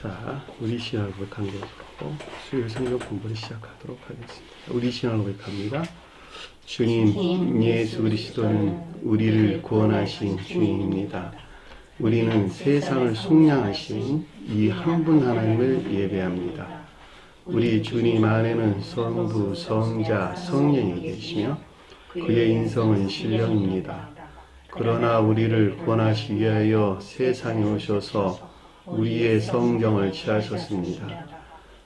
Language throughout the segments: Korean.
자, 우리 신앙을 고백한 것으로 수요일 성경 공부를 시작하도록 하겠습니다. 우리 신앙을 고백합니다. 주님 예수 그리스도는 우리를 구원하신 주님입니다. 우리는 세상을 속량하신 이 한 분 하나님을 예배합니다. 우리 주님 안에는 성부, 성자, 성령이 계시며 그의 인성은 신령입니다. 그러나 우리를 구원하시기 위하여 세상에 오셔서 우리의 성정을 취하셨습니다.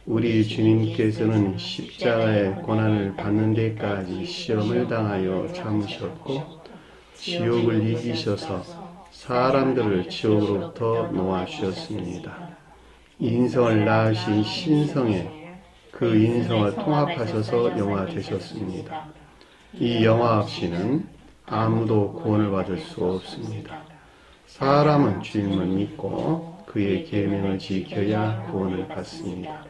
우리 주님께서는 십자가의 고난을 받는 데까지 시험을 당하여 참으셨고 지옥을 이기셔서 사람들을 지옥으로부터 놓아주셨습니다. 인성을 낳으신 신성에 그 인성을 통합하셔서 영화 되셨습니다. 이 영화 없이는 아무도 구원을 받을 수 없습니다. 사람은 주님을 믿고 그의 계명을 지켜야 구원을 받습니다.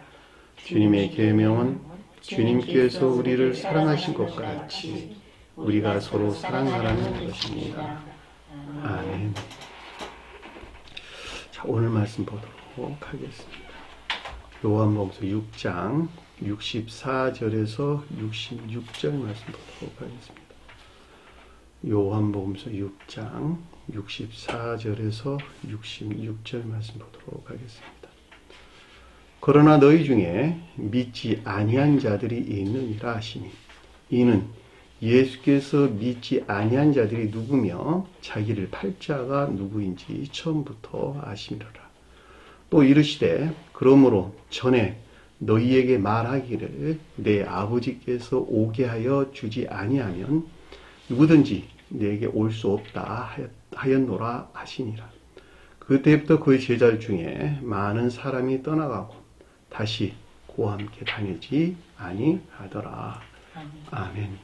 주님의 계명은 주님께서 우리를 사랑하신 것 같이 우리가 서로 사랑하라는 것입니다. 아멘. 자, 오늘 말씀 보도록 하겠습니다. 요한복음 6장 64절에서 66절 말씀 보도록 하겠습니다. 요한복음 6장 64절에서 66절 말씀 보도록 하겠습니다. 그러나 너희 중에 믿지 아니한 자들이 있느니라 하시니 이는 예수께서 믿지 아니한 자들이 누구며 자기를 팔 자가 누구인지 처음부터 아심이로라. 또 이르시되 그러므로 전에 너희에게 말하기를 내 아버지께서 오게 하여 주지 아니하면 누구든지 내게 올 수 없다 하였노라 하시니라. 그때부터 그의 제자 중에 많은 사람이 떠나가고 다시 그와 함께 다니지 아니하더라. 아멘.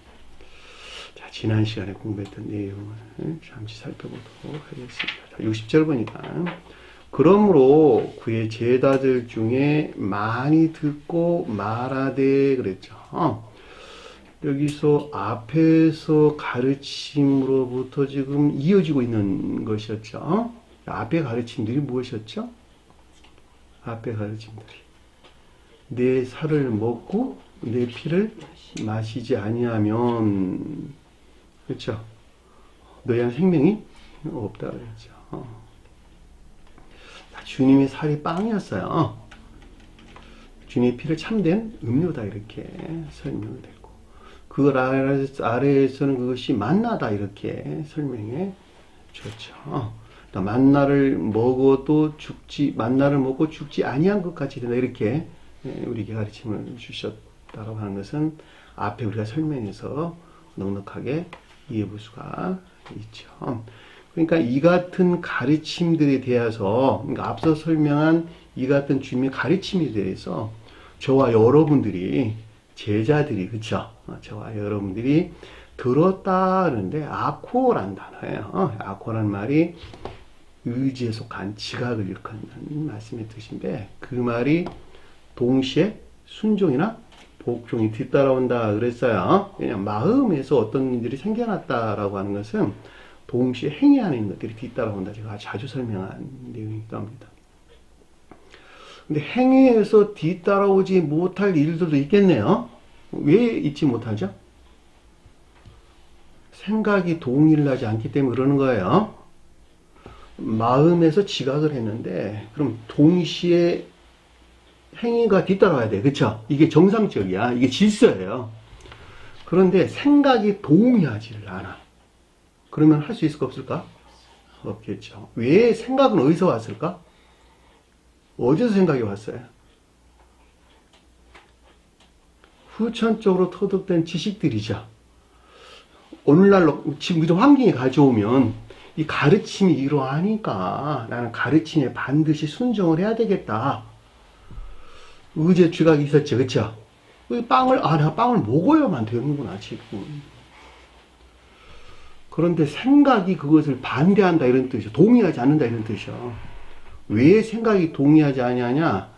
자, 지난 시간에 공부했던 내용을 잠시 살펴보도록 하겠습니다. 60절 보니까 그러므로 그의 제자들 중에 많이 듣고 말하되 그랬죠. 여기서 앞에서 가르침으로부터 지금 이어지고 있는 것이었죠. 앞에 가르침들이 무엇이었죠? 앞에 가르침들이 내 살을 먹고 내 피를 마시지 아니하면 그렇죠. 너희한 생명이 없다 그랬죠. 주님의 살이 빵이었어요. 주님의 피를 참된 음료다 이렇게 설명을 됐고 그걸 아래에서는 그것이 만나다 이렇게 설명해 줬죠. 만나를 먹어도 만나를 먹고 죽지 아니한 것 같이 된다 이렇게 우리에게 가르침을 주셨다고 하는 것은 앞에 우리가 설명해서 넉넉하게 이해해 볼 수가 있죠. 그러니까 이 같은 가르침들에 대해서 그러니까 앞서 설명한 이 같은 주님의 가르침에 대해서 저와 여러분들이 제자들이 그렇죠. 저와 여러분들이 들었다 하는데 아코란 단어예요. 아코란 말이 의지에 속한 지각을 일컫는 말씀의 뜻인데 그 말이 동시에 순종이나 복종이 뒤따라온다 그랬어요. 그냥 마음에서 어떤 일들이 생겨났다라고 하는 것은 동시에 행위하는 것들이 뒤따라온다. 제가 자주 설명한 내용이기도 합니다. 근데 행위에서 뒤따라오지 못할 일들도 있겠네요. 왜 있지 못하죠? 생각이 동일하지 않기 때문에 그러는 거예요. 마음에서 지각을 했는데 그럼 동시에 행위가 뒤따라와야 돼. 그렇죠? 이게 정상적이야. 이게 질서예요. 그런데 생각이 동의하지를 않아. 그러면 할 수 있을까 없을까? 없겠죠. 왜 생각은 어디서 왔을까? 어디서 생각이 왔어요? 후천적으로 터득된 지식들이죠. 오늘날로 지금 이런 환경이 가져오면 이 가르침이 이러하니까 나는 가르침에 반드시 순종을 해야 되겠다. 의제 주각이 있었죠. 그렇죠? 내가 빵을 먹어야만 되는구나 지금. 그런데 생각이 그것을 반대한다 이런 뜻이죠. 동의하지 않는다 이런 뜻이죠. 왜 생각이 동의하지 않냐냐?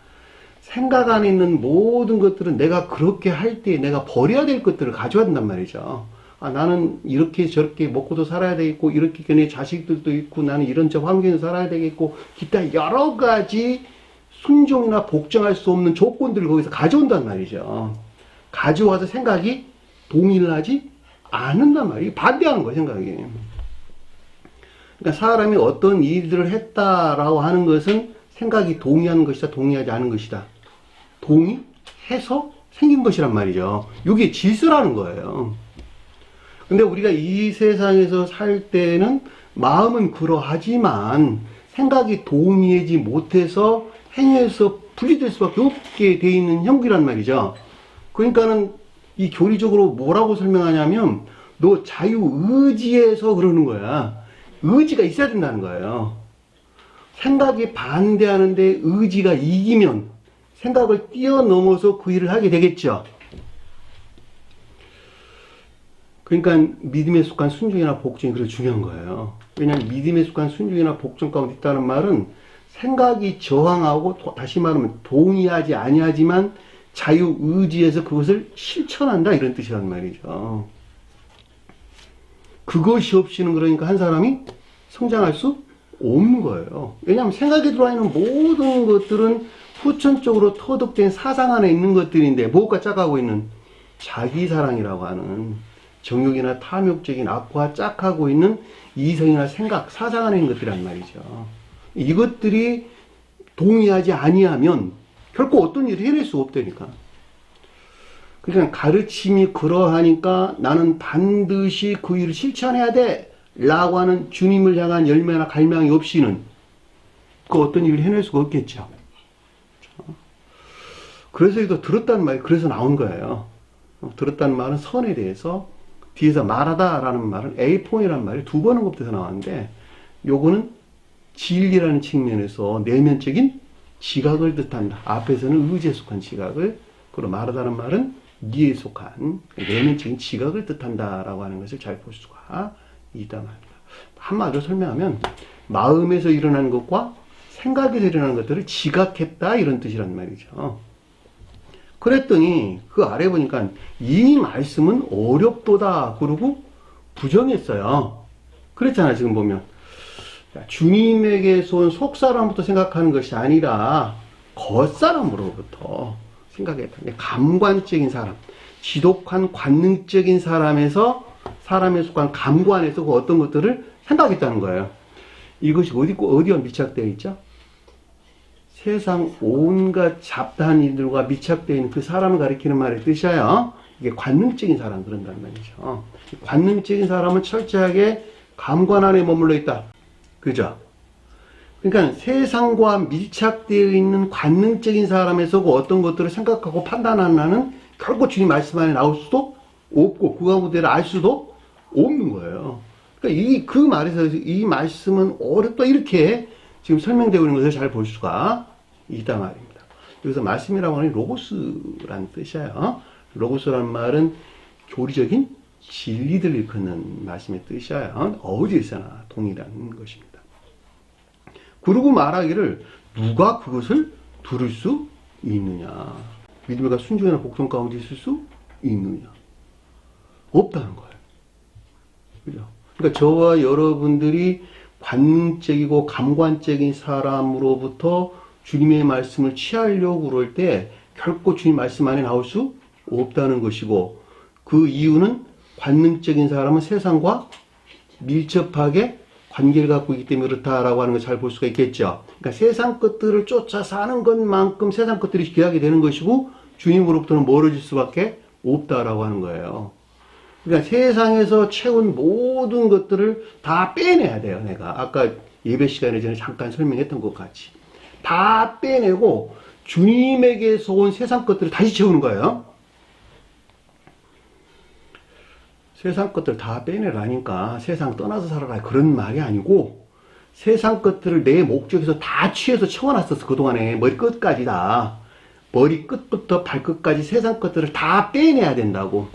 생각 안에 있는 모든 것들은 내가 그렇게 할 때 내가 버려야 될 것들을 가져야 된단 말이죠. 나는 이렇게 저렇게 먹고도 살아야 되겠고 이렇게 내 자식들도 있고 나는 이런 저 환경에서 살아야 되겠고 기타 여러 가지 순종이나 복종할 수 없는 조건들을 거기서 가져온단 말이죠. 가져와서 생각이 동일하지 않는단 말이에요. 반대하는 거예요, 생각이. 그러니까 사람이 어떤 일들을 했다라고 하는 것은 생각이 동의하는 것이다, 동의하지 않은 것이다. 동의해서 생긴 것이란 말이죠. 이게 질서라는 거예요. 근데 우리가 이 세상에서 살 때는 마음은 그러하지만 생각이 동의하지 못해서 행위에서 분리될 수밖에 없게 돼 있는 형국이란 말이죠. 그러니까는 이 교리적으로 뭐라고 설명하냐면 너 자유의지에서 그러는 거야. 의지가 있어야 된다는 거예요. 생각이 반대하는데 의지가 이기면 생각을 뛰어넘어서 그 일을 하게 되겠죠. 그러니까 믿음에 속한 순종이나 복종이 그렇게 중요한 거예요. 왜냐하면 믿음에 속한 순종이나 복종 가운데 있다는 말은 생각이 저항하고 다시 말하면 동의하지 아니하지만 자유의지에서 그것을 실천한다 이런 뜻이란 말이죠. 그것이 없이는 그러니까 한 사람이 성장할 수 없는 거예요. 왜냐하면 생각에 들어와 있는 모든 것들은 후천적으로 터득된 사상 안에 있는 것들인데 무엇과 짝하고 있는 자기사랑이라고 하는 정욕이나 탐욕적인 악과 짝하고 있는 이성이나 생각, 사상 안에 있는 것들이란 말이죠. 이것들이 동의하지 아니하면 결코 어떤 일을 해낼 수가 없다니까. 그러니까 가르침이 그러하니까 나는 반드시 그 일을 실천해야 돼 라고 하는 주님을 향한 열매나 갈망이 없이는 그 어떤 일을 해낼 수가 없겠죠. 그래서 이거 들었다는 말이 그래서 나온 거예요. 들었다는 말은 선에 대해서 뒤에서 말하다 라는 말은 에이폰이라는 말이 두 번 언급돼서 나왔는데 요거는 진리라는 측면에서 내면적인 지각을 뜻한다. 앞에서는 의지에 속한 지각을, 그리고 말하다는 말은 미에 속한 내면적인 지각을 뜻한다라고 하는 것을 잘 볼 수가 있다 말입니다. 한마디로 설명하면 마음에서 일어나는 것과 생각에서 일어나는 것들을 지각했다 이런 뜻이란 말이죠. 그랬더니 그 아래 보니까 이 말씀은 어렵도다 그러고 부정했어요. 그랬잖아요. 지금 보면 주님에게서 온 속사람부터 생각하는 것이 아니라 겉사람으로부터 생각했다. 감관적인 사람, 지독한 관능적인 사람에서 사람에 속한 감관에서 그 어떤 것들을 생각했다는 거예요. 이것이 어디와 밀착되어 있죠? 세상 온갖 잡다한 일들과 밀착되어 있는 그 사람을 가리키는 말의 뜻이에요. 이게 관능적인 사람 그런단 말이죠. 관능적인 사람은 철저하게 감관 안에 머물러 있다. 그죠? 그러니까 세상과 밀착되어 있는 관능적인 사람에서 그 어떤 것들을 생각하고 판단하는 결코 주님 말씀 안에 나올 수도 없고 그 가운데를 알 수도 없는 거예요. 그러니까 그 말에서 이 말씀은 어렵다 이렇게 지금 설명되고 있는 것을 잘 볼 수가 있다 말입니다. 여기서 말씀이라고 하는 로고스라는 뜻이에요. 로고스라는 말은 교리적인 진리들을 일컫는 말씀의 뜻이에요. 어디에서나 동일한 것입니다. 그러고 말하기를 누가 그것을 들을 수 있느냐. 믿음과 순종이나 복종 가운데 있을 수 있느냐. 없다는 거예요. 그죠? 그러니까 저와 여러분들이 관능적이고 감관적인 사람으로부터 주님의 말씀을 취하려고 그럴 때 결코 주님 말씀 안에 나올 수 없다는 것이고 그 이유는 관능적인 사람은 세상과 밀접하게 관계를 갖고 있기 때문에 그렇다라고 하는 걸 잘 볼 수가 있겠죠. 그러니까 세상 것들을 쫓아 사는 것만큼 세상 것들이 귀하게 되는 것이고 주님으로부터는 멀어질 수밖에 없다라고 하는 거예요. 그러니까 세상에서 채운 모든 것들을 다 빼내야 돼요. 내가 아까 예배 시간에 전에 잠깐 설명했던 것 같이 다 빼내고 주님에게서 온 세상 것들을 다시 채우는 거예요. 세상 것들 다 빼내라니까 세상 떠나서 살아라 그런 말이 아니고 세상 것들을 내 목적에서 다 취해서 채워놨었어. 그동안에 머리 끝까지 다 머리 끝부터 발끝까지 세상 것들을 다 빼내야 된다고.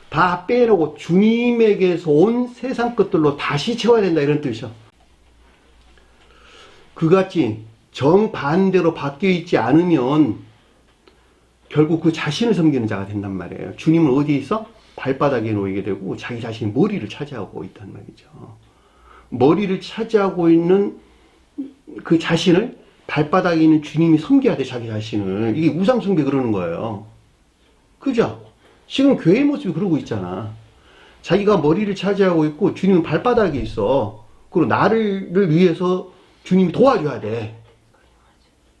다 빼내고 주님에게서 온 세상 것들로 다시 채워야 된다 이런 뜻이죠. 그같이 정반대로 바뀌어 있지 않으면 결국 그 자신을 섬기는 자가 된단 말이에요. 주님은 어디에 있어? 발바닥에 놓이게 되고 자기 자신이 머리를 차지하고 있단 말이죠. 머리를 차지하고 있는 그 자신을 발바닥에 있는 주님이 섬겨야 돼, 자기 자신을. 이게 우상숭배 그러는 거예요. 그죠? 지금 교회의 모습이 그러고 있잖아. 자기가 머리를 차지하고 있고 주님은 발바닥에 있어. 그리고 나를 위해서 주님이 도와줘야 돼.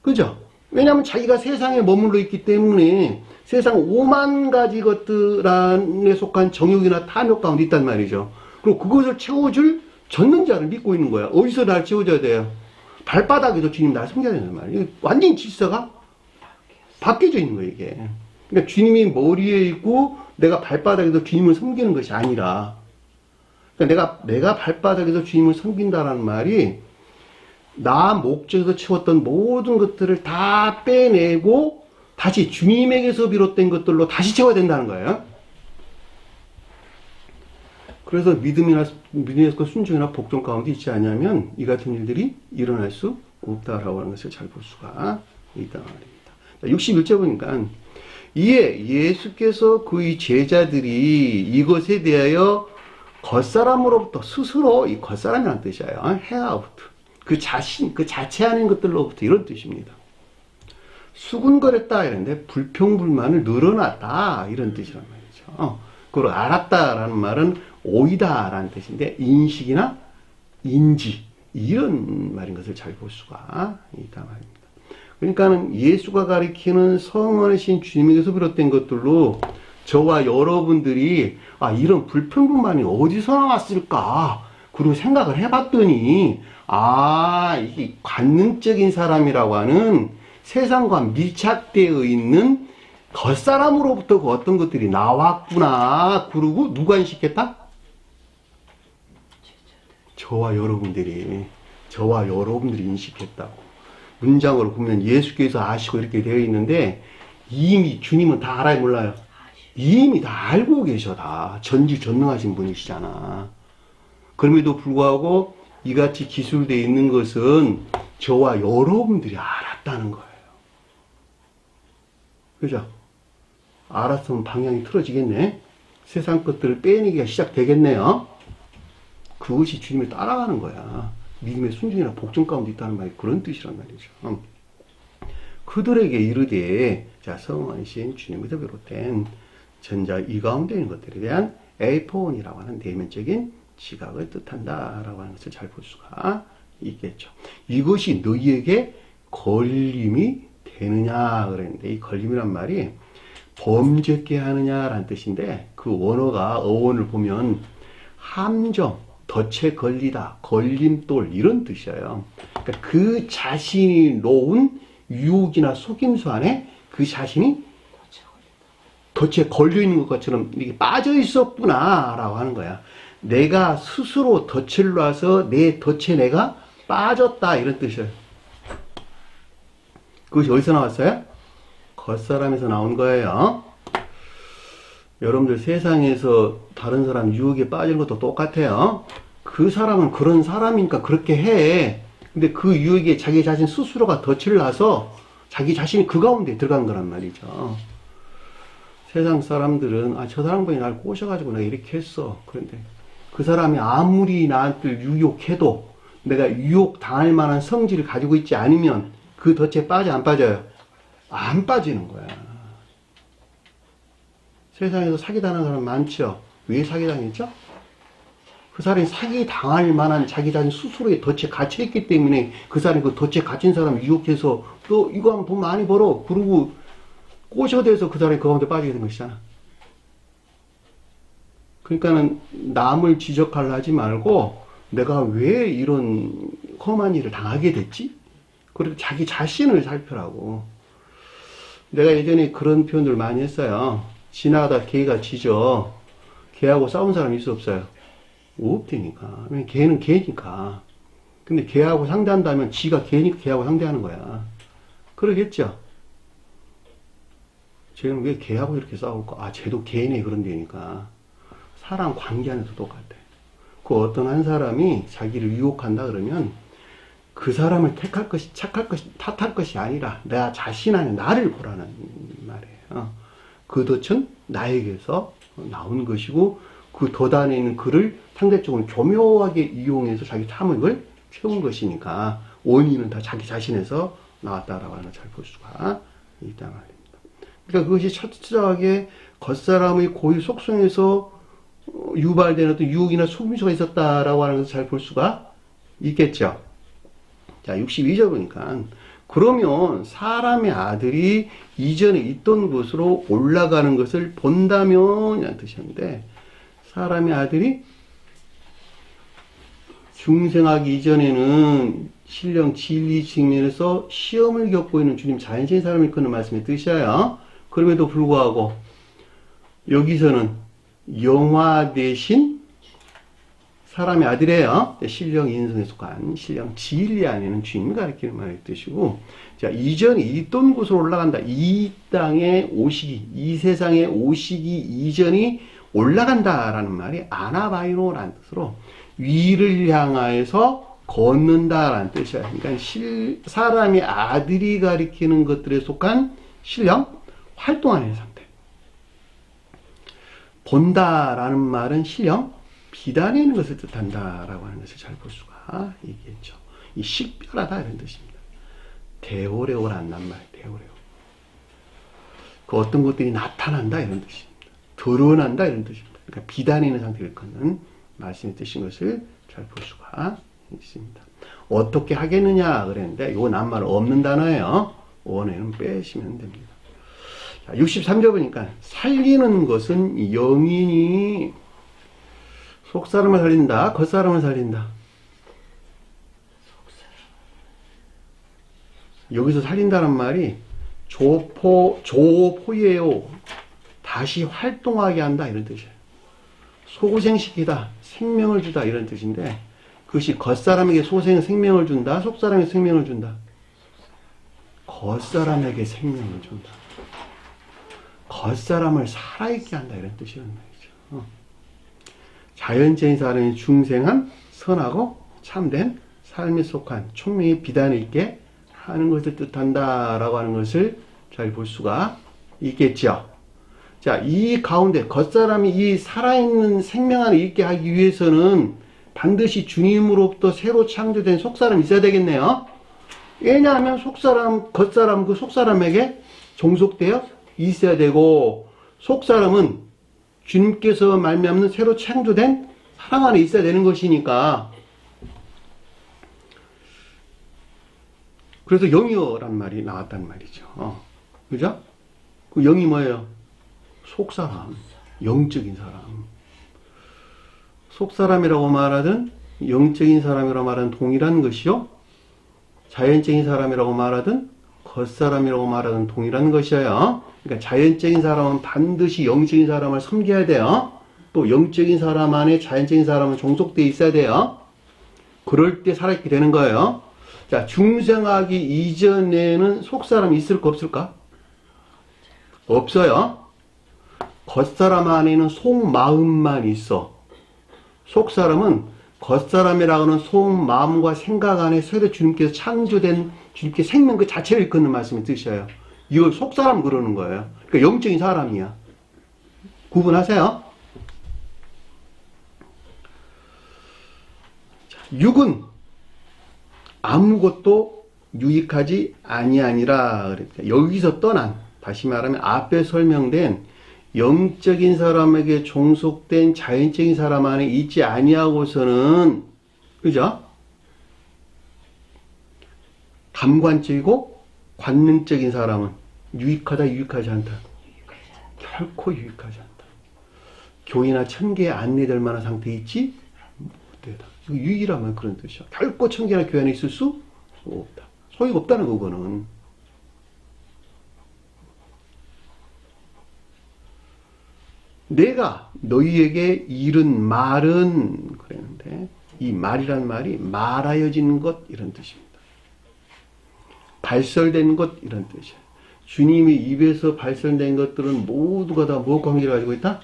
그죠? 왜냐하면 자기가 세상에 머물러 있기 때문에 세상 5만 가지 것들 안에 속한 정욕이나 탐욕 가운데 있단 말이죠. 그리고 그것을 채워줄 전능자를 믿고 있는 거야. 어디서 나를 채워줘야 돼요? 발바닥에서 주님 나를 섬겨야 된단 말이에요. 완전히 질서가 바뀌어져 있는 거예요, 이게. 그러니까 주님이 머리에 있고 내가 발바닥에서 주님을 섬기는 것이 아니라, 그러니까 내가 발바닥에서 주님을 섬긴다라는 말이 나 목적에서 채웠던 모든 것들을 다 빼내고 다시 주님에게서 비롯된 것들로 다시 채워야 된다는 거예요. 그래서 믿음에서 순종이나 복종 가운데 있지 않냐면 이 같은 일들이 일어날 수 없다라고 하는 것을 잘 볼 수가 있다 말입니다. 61절 보니까 이에 예수께서 그의 제자들이 이것에 대하여 겉사람으로부터 스스로, 이 겉사람이라는 뜻이에요. 헤아우트. 그 자신, 그 자체 아닌 것들로부터 이런 뜻입니다. 수군거렸다 이런데 불평불만을 늘어놨다 이런 뜻이란 말이죠. 그리고 알았다라는 말은 오이다라는 뜻인데 인식이나 인지 이런 말인 것을 잘 볼 수가 있다 말입니다. 그러니까는 예수가 가리키는 성원하신 주님에게서 비롯된 것들로 저와 여러분들이 이런 불평불만이 어디서 나왔을까? 그리고 생각을 해봤더니 이게 관능적인 사람이라고 하는 세상과 밀착되어 있는 겉사람으로부터 그 어떤 것들이 나왔구나. 그리고 누가 인식했다? 저와 여러분들이 인식했다고. 문장으로 보면 예수께서 아시고 이렇게 되어 있는데 이미 주님은 다 알아요, 몰라요? 이미 다 알고 계셔. 다 전지전능하신 분이시잖아. 그럼에도 불구하고 이같이 기술되어 있는 것은 저와 여러분들이 알았다는 거예요. 그죠? 알았으면 방향이 틀어지겠네. 세상 것들을 빼내기가 시작되겠네요. 그것이 주님을 따라가는 거야. 믿음의 순종이나 복종 가운데 있다는 말이 그런 뜻이란 말이죠. 그들에게 이르되 성원이신 주님에서 비롯된 전자 이 가운데 있는 것들에 대한 에이폰이라고 하는 내면적인 지각을 뜻한다라고 하는 것을 잘 볼 수가 있겠죠. 이것이 너희에게 걸림이 되느냐 그랬는데 이 걸림이란 말이 범죄케 하느냐라는 뜻인데 그 원어가 어원을 보면 함정, 덫에 걸리다, 걸림돌 이런 뜻이에요. 그러니까 그 자신이 놓은 유혹이나 속임수 안에 그 자신이 덫에 걸려 있는 것처럼 이렇게 빠져 있었구나 라고 하는 거야. 내가 스스로 덫을 놔서 내 덫에 내가 빠졌다 이런 뜻이에요. 그것이 어디서 나왔어요? 겉사람에서 나온 거예요. 여러분들 세상에서 다른 사람 유혹에 빠지는 것도 똑같아요. 그 사람은 그런 사람이니까 그렇게 해. 근데 그 유혹에 자기 자신 스스로가 덫을 놔서 자기 자신이 그 가운데 들어간 거란 말이죠. 세상 사람들은 저 사람분이 날 꼬셔가지고 내가 이렇게 했어. 그런데 그 사람이 아무리 나한테 유혹해도 내가 유혹 당할 만한 성질을 가지고 있지 않으면 그 덫에 빠져 안 빠져요? 안 빠지는 거야. 세상에서 사기당하는 사람 많죠? 왜 사기당했죠? 그 사람이 사기당할 만한 자기 자신 스스로의 덫에 갇혀있기 때문에 그 사람이 그 덫에 갇힌 사람을 유혹해서 너 이거 하면 돈 많이 벌어. 그러고 꼬셔대서 그 사람이 그 가운데 빠지게 된 것이잖아. 그러니까는 남을 지적하려 하지 말고 내가 왜 이런 험한 일을 당하게 됐지? 그리고 자기 자신을 살펴라고. 내가 예전에 그런 표현들 많이 했어요. 지나가다 개가 짖어. 개하고 싸운 사람이 있어 없어요? 없다니까. 왜냐면 개는 개니까. 근데 개하고 상대한다면 지가 개니까 개하고 상대하는 거야. 그러겠죠? 쟤는 왜 개하고 이렇게 싸울까? 쟤도 개네 그런 데니까. 사람 관계 안에도 똑같아. 그 어떤 한 사람이 자기를 유혹한다 그러면 그 사람을 택할 것이, 착할 것이, 탓할 것이 아니라 나 자신 안에 나를 보라는 말이에요. 그 덫은 나에게서 나온 것이고 그 덫 안에 있는 그를 상대적으로 교묘하게 이용해서 자기 탐욕을 채운 것이니까 원인은 다 자기 자신에서 나왔다라고 하는 걸 잘 볼 수가 있다 말입니다. 그러니까 그것이 철저하게 겉사람의 고유 속성에서 유발되는 어떤 유혹이나 속임수가 있었다라고 하는 것을 잘 볼 수가 있겠죠. 자, 62절 보니까 그러면 사람의 아들이 이전에 있던 곳으로 올라가는 것을 본다면 이라는 뜻이었는데, 사람의 아들이 중생하기 이전에는 신령 진리 측면에서 시험을 겪고 있는 주님 자연적인 사람을 이끄는 말씀의 뜻이에요. 그럼에도 불구하고 여기서는 영화 대신 사람의 아들이에요. 신령 인성에 속한 신령 진리 안에는 주님을 가리키는 말의 뜻이고, 자, 이전에 있던 곳으로 올라간다. 이 땅에 오시기, 이 세상에 오시기 이전이 올라간다라는 말이 아나바이노라는 뜻으로 위를 향하여서 걷는다라는 뜻이야. 그러니까 사람의 아들이 가리키는 것들에 속한 신령 활동하는 상태. 본다라는 말은 신령 비단에 있는 것을 뜻한다라고 하는 것을 잘 볼 수가 있겠죠. 이 식별하다 이런 뜻입니다. 대오레오라는 말, 대오레오. 그 어떤 것들이 나타난다 이런 뜻입니다. 드러난다 이런 뜻입니다. 그러니까 비단에 있는 상태를 걷는 말씀의 뜻인 것을 잘 볼 수가 있습니다. 어떻게 하겠느냐 그랬는데 이거 낱말 없는 단어예요. 원에는 빼시면 됩니다. 자, 63절 보니까 살리는 것은 영인이 속사람을 살린다, 겉사람을 살린다. 여기서 살린다는 말이 조포예요. 다시 활동하게 한다 이런 뜻이에요. 소고생시키다, 생명을 주다 이런 뜻인데, 그것이 겉사람에게 생명을 준다, 속사람에게 생명을 준다. 겉사람에게 생명을 준다. 겉사람을 살아있게 한다 이런 뜻이란 말이죠. 자연적인 사람이 중생한 선하고 참된 삶에 속한 총명의 비단에 있게 하는 것을 뜻한다라고 하는 것을 잘 볼 수가 있겠죠. 자, 이 가운데 겉사람이 이 살아있는 생명 안에 있게 하기 위해서는 반드시 주님으로부터 새로 창조된 속사람이 있어야 되겠네요. 왜냐하면 겉사람, 그 속사람에게 종속되어 있어야 되고, 속사람은 주님께서 말미암는 새로 창조된 사랑 안에 있어야 되는 것이니까. 그래서 영이여란 말이 나왔단 말이죠. 그죠? 그 영이 뭐예요? 속사람, 영적인 사람. 속사람이라고 말하든 영적인 사람이라고 말하든 동일한 것이요, 자연적인 사람이라고 말하든 겉사람이라고 말하든 동일한 것이에요. 그러니까 자연적인 사람은 반드시 영적인 사람을 섬겨야 돼요. 또 영적인 사람 안에 자연적인 사람은 종속되어 있어야 돼요. 그럴 때 살아있게 되는 거예요. 자, 중생하기 이전에는 속사람이 있을까 없을까? 없어요. 겉사람 안에는 속마음만 있어. 속사람은 겉사람이라고 하는 속마음과 생각 안에 새로 주님께서 창조된 주님께 생명 그 자체를 이끄는 말씀이 뜻이에요. 이걸 속사람 그러는 거예요. 그러니까 영적인 사람이야. 구분하세요. 자, 육은 아무것도 유익하지 아니하니라 그랬죠. 여기서 떠난, 다시 말하면 앞에 설명된 영적인 사람에게 종속된 자연적인 사람 안에 있지 아니하고서는, 그죠? 감관적이고 관능적인 사람은 유익하다, 유익하지 않다. 결코 유익하지 않다. 교회나 천계에 안내될 만한 상태에 있지 못되다. 유익이라면 그런 뜻이야. 결코 천계나 교회 안에 있을 수 없다. 소유가 없다는 거거는. 내가 너희에게 이른 말은 그랬는데, 이 말이란 말이 말하여진 것 이런 뜻입니다. 발설된 것 이런 뜻이에요. 주님의 입에서 발설된 것들은 모두가 다 무엇과 관계를 가지고 있다?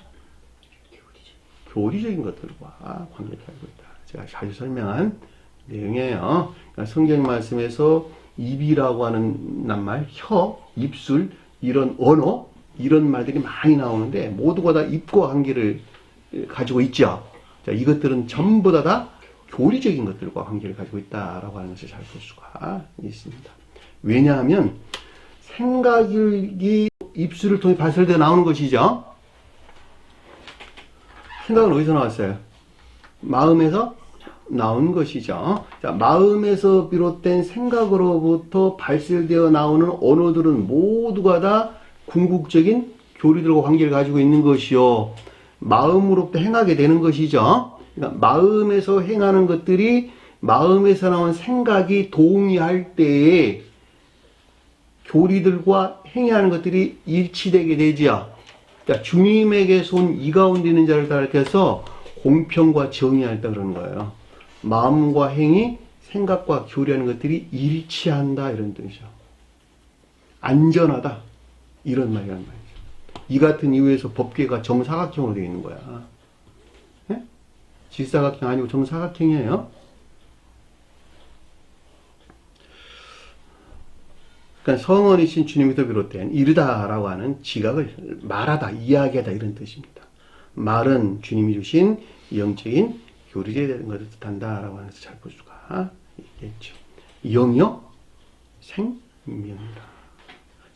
교리적인 것들과 관계를 가지고 있다. 제가 자주 설명한 내용이에요. 그러니까 성경 말씀에서 입이라고 하는 말, 혀, 입술, 이런 언어, 이런 말들이 많이 나오는데 모두가 다 입과 관계를 가지고 있죠. 자, 이것들은 전부 다 교리적인 것들과 관계를 가지고 있다라고 하는 것을 잘 볼 수가 있습니다. 왜냐하면 생각이 입술을 통해 발설되어 나오는 것이죠. 생각은 어디서 나왔어요? 마음에서 나온 것이죠. 자, 마음에서 비롯된 생각으로부터 발설되어 나오는 언어들은 모두가 다 궁극적인 교리들과 관계를 가지고 있는 것이요. 마음으로부터 행하게 되는 것이죠. 그러니까 마음에서 행하는 것들이 마음에서 나온 생각이 동의할 때에 교리들과 행해하는 것들이 일치되게 되지요. 그러니까 주님에게서 온 이 가운데 있는 자를 가리켜서 공평과 정의하였다 그러는 거예요. 마음과 행위, 생각과 교리하는 것들이 일치한다 이런 뜻이죠. 안전하다 이런 말이란 말이죠. 이 같은 이유에서 법계가 정사각형으로 되어 있는 거야. 네? 직사각형 아니고 정사각형이에요. 그러니까 성원이신 주님에서 비롯된 이르다라고 하는 지각을 말하다, 이야기하다 이런 뜻입니다. 말은 주님이 주신 영적인 교리에 대한 것을 뜻한다라고 하는 것을 잘 볼 수가 있겠죠. 영이요? 생명이라.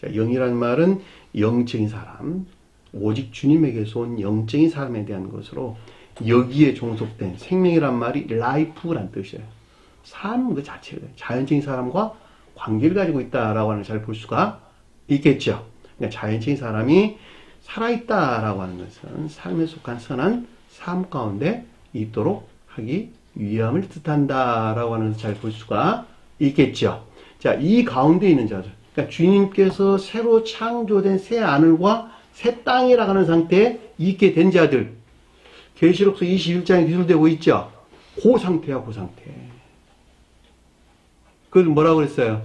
자, 영이라는 말은 영적인 사람, 오직 주님에게서 온 영적인 사람에 대한 것으로 여기에 종속된 생명이란 말이 life란 뜻이에요. 삶 그 자체예요. 자연적인 사람과 관계를 가지고 있다라고 하는 걸 잘 볼 수가 있겠죠. 그러니까 자연적인 사람이 살아있다라고 하는 것은 삶에 속한 선한 삶 가운데 있도록 하기 위함을 뜻한다라고 하는 것을 잘 볼 수가 있겠죠. 자, 이 가운데 있는 자들. 그러니까 주님께서 새로 창조된 새 하늘과 새 땅이라고 하는 상태에 있게 된 자들. 계시록서 21장에 기술되고 있죠. 그 상태야, 그 상태. 그걸 뭐라고 그랬어요?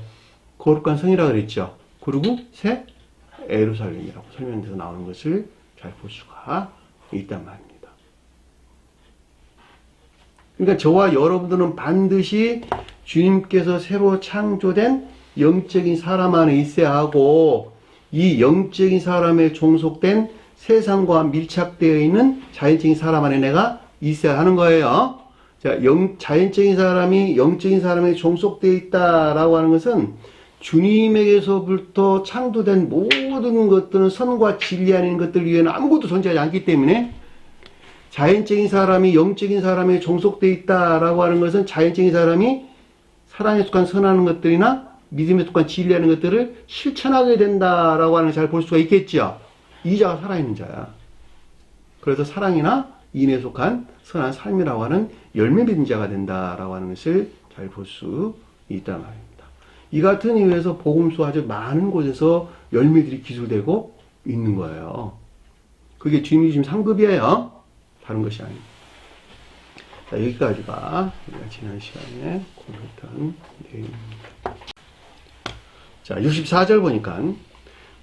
거룩한 성이라고 그랬죠. 그리고 새 예루살렘이라고 설명돼서 나오는 것을 잘 볼 수가 있단 말입니다. 그러니까 저와 여러분들은 반드시 주님께서 새로 창조된 영적인 사람 안에 있어야 하고 이 영적인 사람에 종속된 세상과 밀착되어 있는 자연적인 사람 안에 내가 있어야 하는 거예요. 자, 자연적인 사람이 영적인 사람에 종속되어 있다라고 하는 것은 주님에게서부터 창조된 모든 것들은 선과 진리 아닌 것들 위에는 아무것도 존재하지 않기 때문에 자연적인 사람이 영적인 사람에 종속되어 있다라고 하는 것은 자연적인 사람이 사랑에 속한 선하는 것들이나 믿음에 속한 진리하는 것들을 실천하게 된다라고 하는 걸 잘 볼 수가 있겠죠. 이 자가 살아있는 자야. 그래서 사랑이나 인에 속한 선한 삶이라고 하는 열매 맺은 자가 된다라고 하는 것을 잘 볼 수 있단 말입니다. 이 같은 이유에서 복음서 아주 많은 곳에서 열매들이 기술되고 있는 거예요. 그게 주님이 지금 상급이에요. 다른 것이 아닙니다. 자, 여기까지가 우리가 지난 시간에 공부했던 내용입니다. 자, 64절 보니까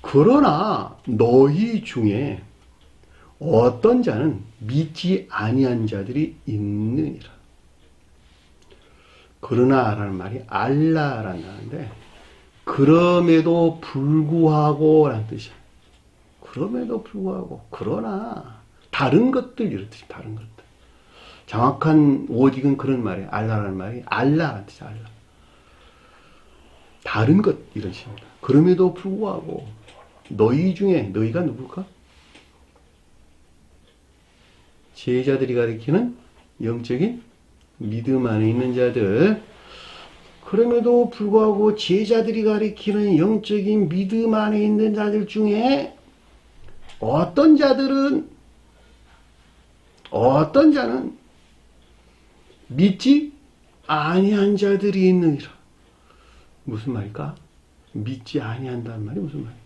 그러나 너희 중에 어떤 자는 믿지 아니한 자들이 있느니라. 그러나라는 말이 알라라는 말인데 그럼에도 불구하고 라는 뜻이야. 그럼에도 불구하고 그러나 다른 것들 이런 뜻이 다른 것들. 정확한 워딩은 그런 말이에요. 알라라는 말이 알라라는 뜻이야. 알라. 다른 것 이런 식입니다. 그럼에도 불구하고 너희 중에 너희가 누굴까? 제자들이 가리키는 영적인 믿음 안에 있는 자들. 그럼에도 불구하고 제자들이 가리키는 영적인 믿음 안에 있는 자들 중에 어떤 자는 믿지 아니한 자들이 있느니라. 무슨 말일까? 믿지 아니한다는 말이 무슨 말일까?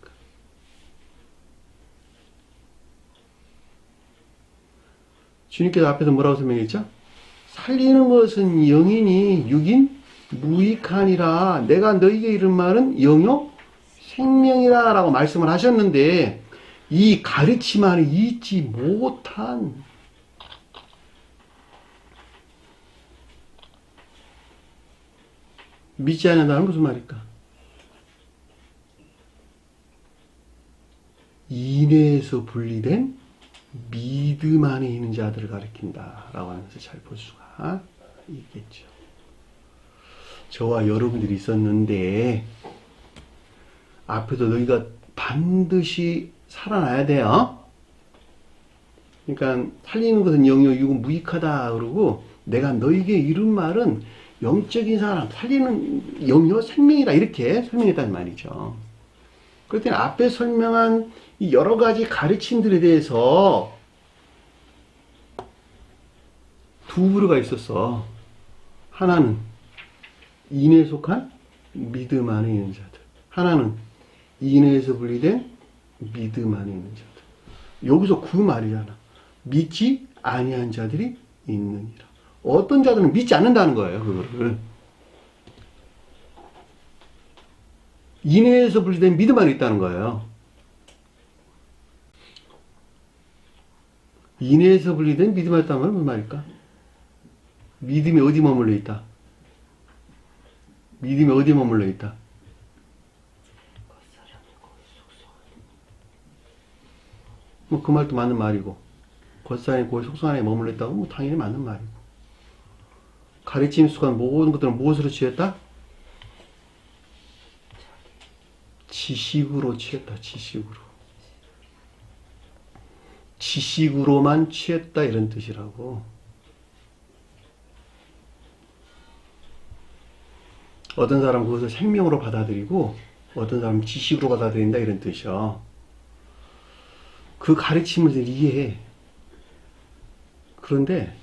주님께서 앞에서 뭐라고 설명했죠? 살리는 것은 영이니 육인 무익하니라. 내가 너희에게 이른 말은 영요 생명이라 라고 말씀을 하셨는데 이 가르침 안에 있지 못한 믿지 않는다는 무슨 말일까? 인내에서 분리된 믿음 안에 있는 자들을 가리킨다라고 하는 것을 잘 볼 수가 이겠죠. 저와 여러분들이 있었는데 앞에서 너희가 반드시 살아나야 돼요. 그러니까 살리는 것은 영영 육은 무익하다 그러고 내가 너희에게 이룬 말은 영적인 사람 살리는 영여 생명이다 이렇게 설명했단 말이죠. 그랬더니 앞에 설명한 이 여러 가지 가르침들에 대해서 두 부류가 있었어. 하나는 인에 속한 믿음 안에 있는 자들. 하나는 인에서 분리된 믿음 안에 있는 자들. 여기서 그 말이잖아. 믿지 아니한 자들이 있느니라. 어떤 자들은 믿지 않는다는 거예요. 그거를. 인에서 분리된 믿음 안에 있다는 거예요. 인에서 분리된 믿음 안에 있다는 건 무슨 말일까? 믿음이 어디 머물러 있다? 믿음이 어디 머물러 있다? 뭐 그 말도 맞는 말이고 겉사람이 고의 속성 안에 머물러 있다고 뭐 당연히 맞는 말이고 가르침 속한 모든 것들은 무엇으로 취했다? 지식으로 취했다. 지식으로만 취했다 이런 뜻이라고. 어떤 사람은 그것을 생명으로 받아들이고 어떤 사람은 지식으로 받아들인다 이런 뜻이요. 그 가르침을 이해해. 그런데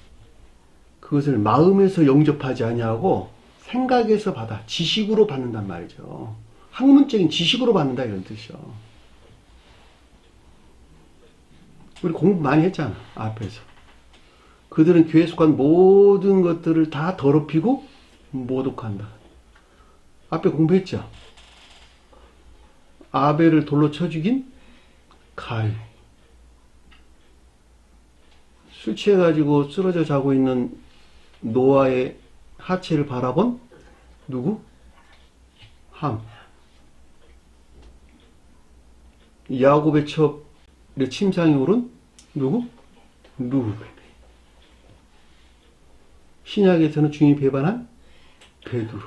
그것을 마음에서 영접하지 아니하고 생각에서 받아 지식으로 받는단 말이죠. 학문적인 지식으로 받는다 이런 뜻이요. 우리 공부 많이 했잖아 앞에서. 그들은 교회에 속한 모든 것들을 다 더럽히고 모독한다. 앞에 공부했죠. 아벨을 돌로 쳐 죽인 가인. 술 취해가지고 쓰러져 자고 있는 노아의 하체를 바라본 누구? 함. 야곱의 첩에 침상에 오른 누구? 루벤. 신약에서는 주님이 배반한 베드로.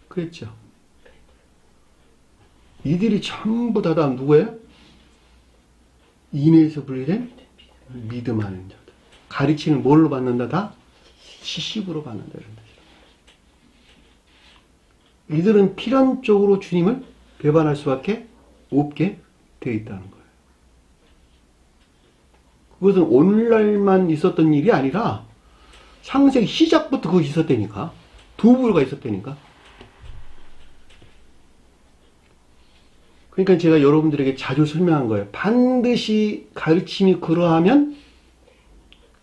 그랬죠. 이들이 전부 다 누구예요? 인에서 분리된 믿음 하는 자들. 가르치는 뭘로 받는다? 다 지식으로 받는다. 이런 뜻이에요. 이들은 필연적으로 주님을 배반할 수밖에 없게 되어 있다는 거예요. 그것은 오늘날만 있었던 일이 아니라 창세기 시작부터 그것이 있었다니까. 두 부류가 있었다니까. 그러니까 제가 여러분들에게 자주 설명한 거예요. 반드시 가르침이 그러하면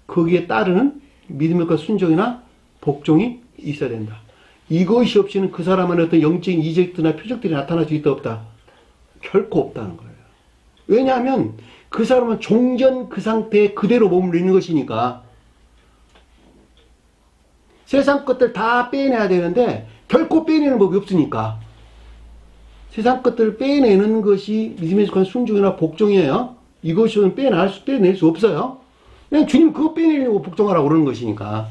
거기에 따르는 믿음과 순종이나 복종이 있어야 된다. 이것이 없이는 그 사람한테 어떤 영적인 이적들이나 표적들이 나타날 수 있다 없다? 결코 없다는 거예요. 왜냐하면 그 사람은 종전 그 상태에 그대로 머물러 있는 것이니까. 세상 것들 다 빼내야 되는데 결코 빼내는 법이 없으니까. 세상 것들을 빼내는 것이 믿음에 속한 순종이나 복종이에요. 이것은 빼낼 수 없어요. 그냥 주님 그거 빼내려고 복종하라고 그러는 것이니까.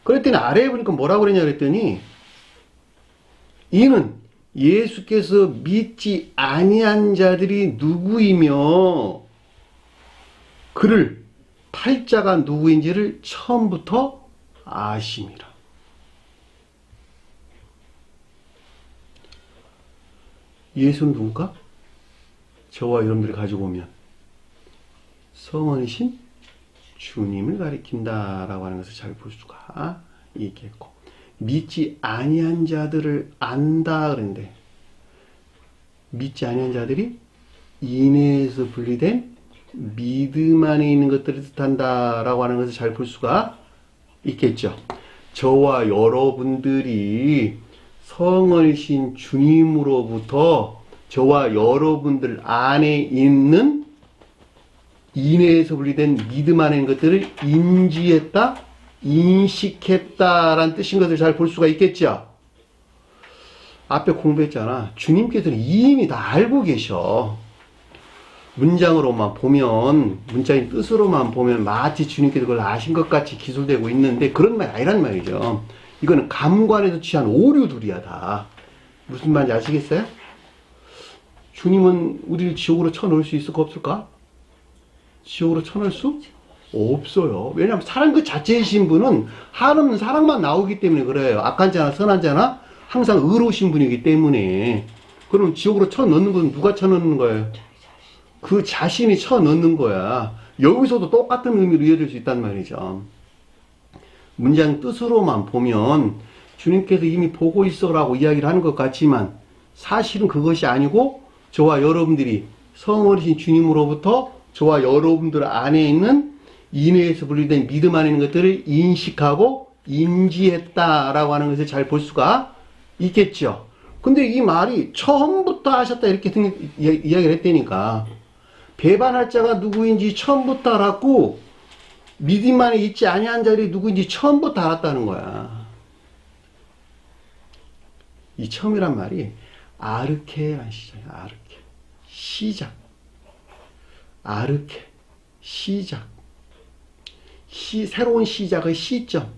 그랬더니 아래에 보니까 뭐라고 그랬냐 그랬더니 이는 예수께서 믿지 아니한 자들이 누구이며 그를 팔자가 누구인지를 처음부터 아심이라. 예수는 누굴까? 저와 여러분들이 가지고 오면 성원이신 주님을 가리킨다라고 하는 것을 잘 볼 수가 있겠고, 믿지 아니한 자들을 안다 그랬는데 믿지 아니한 자들이 인에서 분리된 믿음 안에 있는 것들을 뜻한다라고 하는 것을 잘 볼 수가 있겠죠. 저와 여러분들이 성원이신 주님으로부터 저와 여러분들 안에 있는 인내에서 분리된 믿음 안에 있는 것들을 인지했다, 인식했다라는 뜻인 것을 잘 볼 수가 있겠죠. 앞에 공부했잖아. 주님께서는 이미 다 알고 계셔. 문장으로만 보면, 문장의 뜻으로만 보면 마치 주님께서 그걸 아신 것 같이 기술되고 있는데 그런 말이 아니란 말이죠. 이거는 감관에서 취한 오류들이야 다. 무슨 말인지 아시겠어요? 주님은 우리를 지옥으로 쳐넣을 수 있을까 없을까? 지옥으로 쳐넣을 수 없어요. 왜냐하면 사랑 그 자체이신 분은 한없는 사랑만 나오기 때문에 그래요. 악한 자나 선한 자나 항상 의로우신 분이기 때문에. 그럼 지옥으로 쳐넣는 건 누가 쳐넣는 거예요? 그 자신이 쳐넣는 거야. 여기서도 똑같은 의미로 이해될 수 있단 말이죠. 문장 뜻으로만 보면 주님께서 이미 보고 있어라고 이야기를 하는 것 같지만 사실은 그것이 아니고 저와 여러분들이 성어리신 주님으로부터 저와 여러분들 안에 있는 인외에서 분리된 믿음 안에 있는 것들을 인식하고 인지했다라고 하는 것을 잘 볼 수가 있겠죠. 근데 이 말이 처음부터 하셨다 이렇게 이야기를 했다니까. 배반할 자가 누구인지 처음부터 알았고 믿음 안에 있지 아니한 자들이 누구인지 처음부터 알았다는 거야. 이 처음이란 말이 아르케라는 시작이야. 아르케. 시작. 아르케. 시작. 새로운 시작의 시점.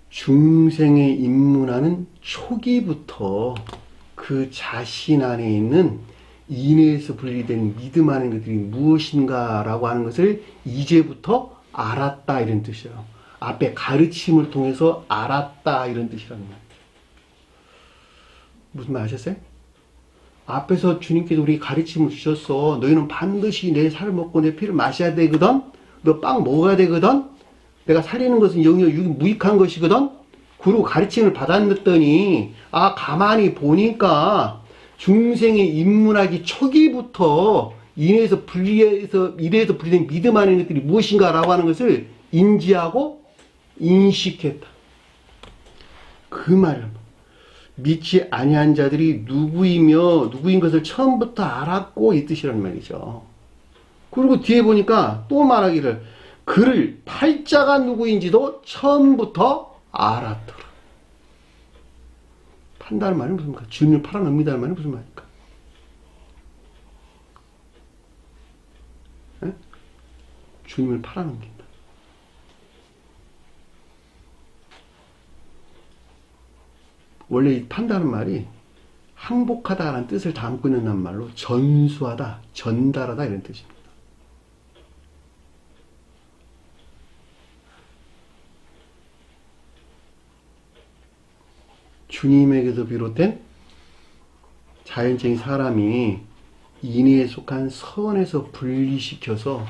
중생에 입문하는 초기부터 그 자신 안에 있는 인외에서 분리된 믿음 안에 있는 것들이 무엇인가 라고 하는 것을 이제부터 알았다 이런 뜻이에요. 앞에 가르침을 통해서 알았다 이런 뜻이라는 말이에요. 무슨 말 아셨어요? 앞에서 주님께서 우리 가르침을 주셨어. 너희는 반드시 내 살을 먹고 내 피를 마셔야 되거든. 너 빵 먹어야 되거든. 내가 살리는 것은 영역 무익한 것이거든. 그리고 가르침을 받았더니 가만히 보니까 중생의 입문하기 초기부터 이래에서 분리된 믿음 안에 있는 것들이 무엇인가라고 하는 것을 인지하고 인식했다. 그 말은 믿지 아니한 자들이 누구인 것을 처음부터 알았고 이 뜻이란 말이죠. 그리고 뒤에 보니까 또 말하기를 그를 팔자가 누구인지도 처음부터 알았더라. 판다는 말은 무슨 말입니까? 주님을 팔아넘기다는 말은 무슨 말입니까? 에? 주님을 팔아넘긴다. 원래 이 판다는 말이 항복하다라는 뜻을 담고 있는 말로 전수하다, 전달하다 이런 뜻입니다. 주님에게서 비롯된 자연적인 사람이 인의에 속한 선에서 분리시켜서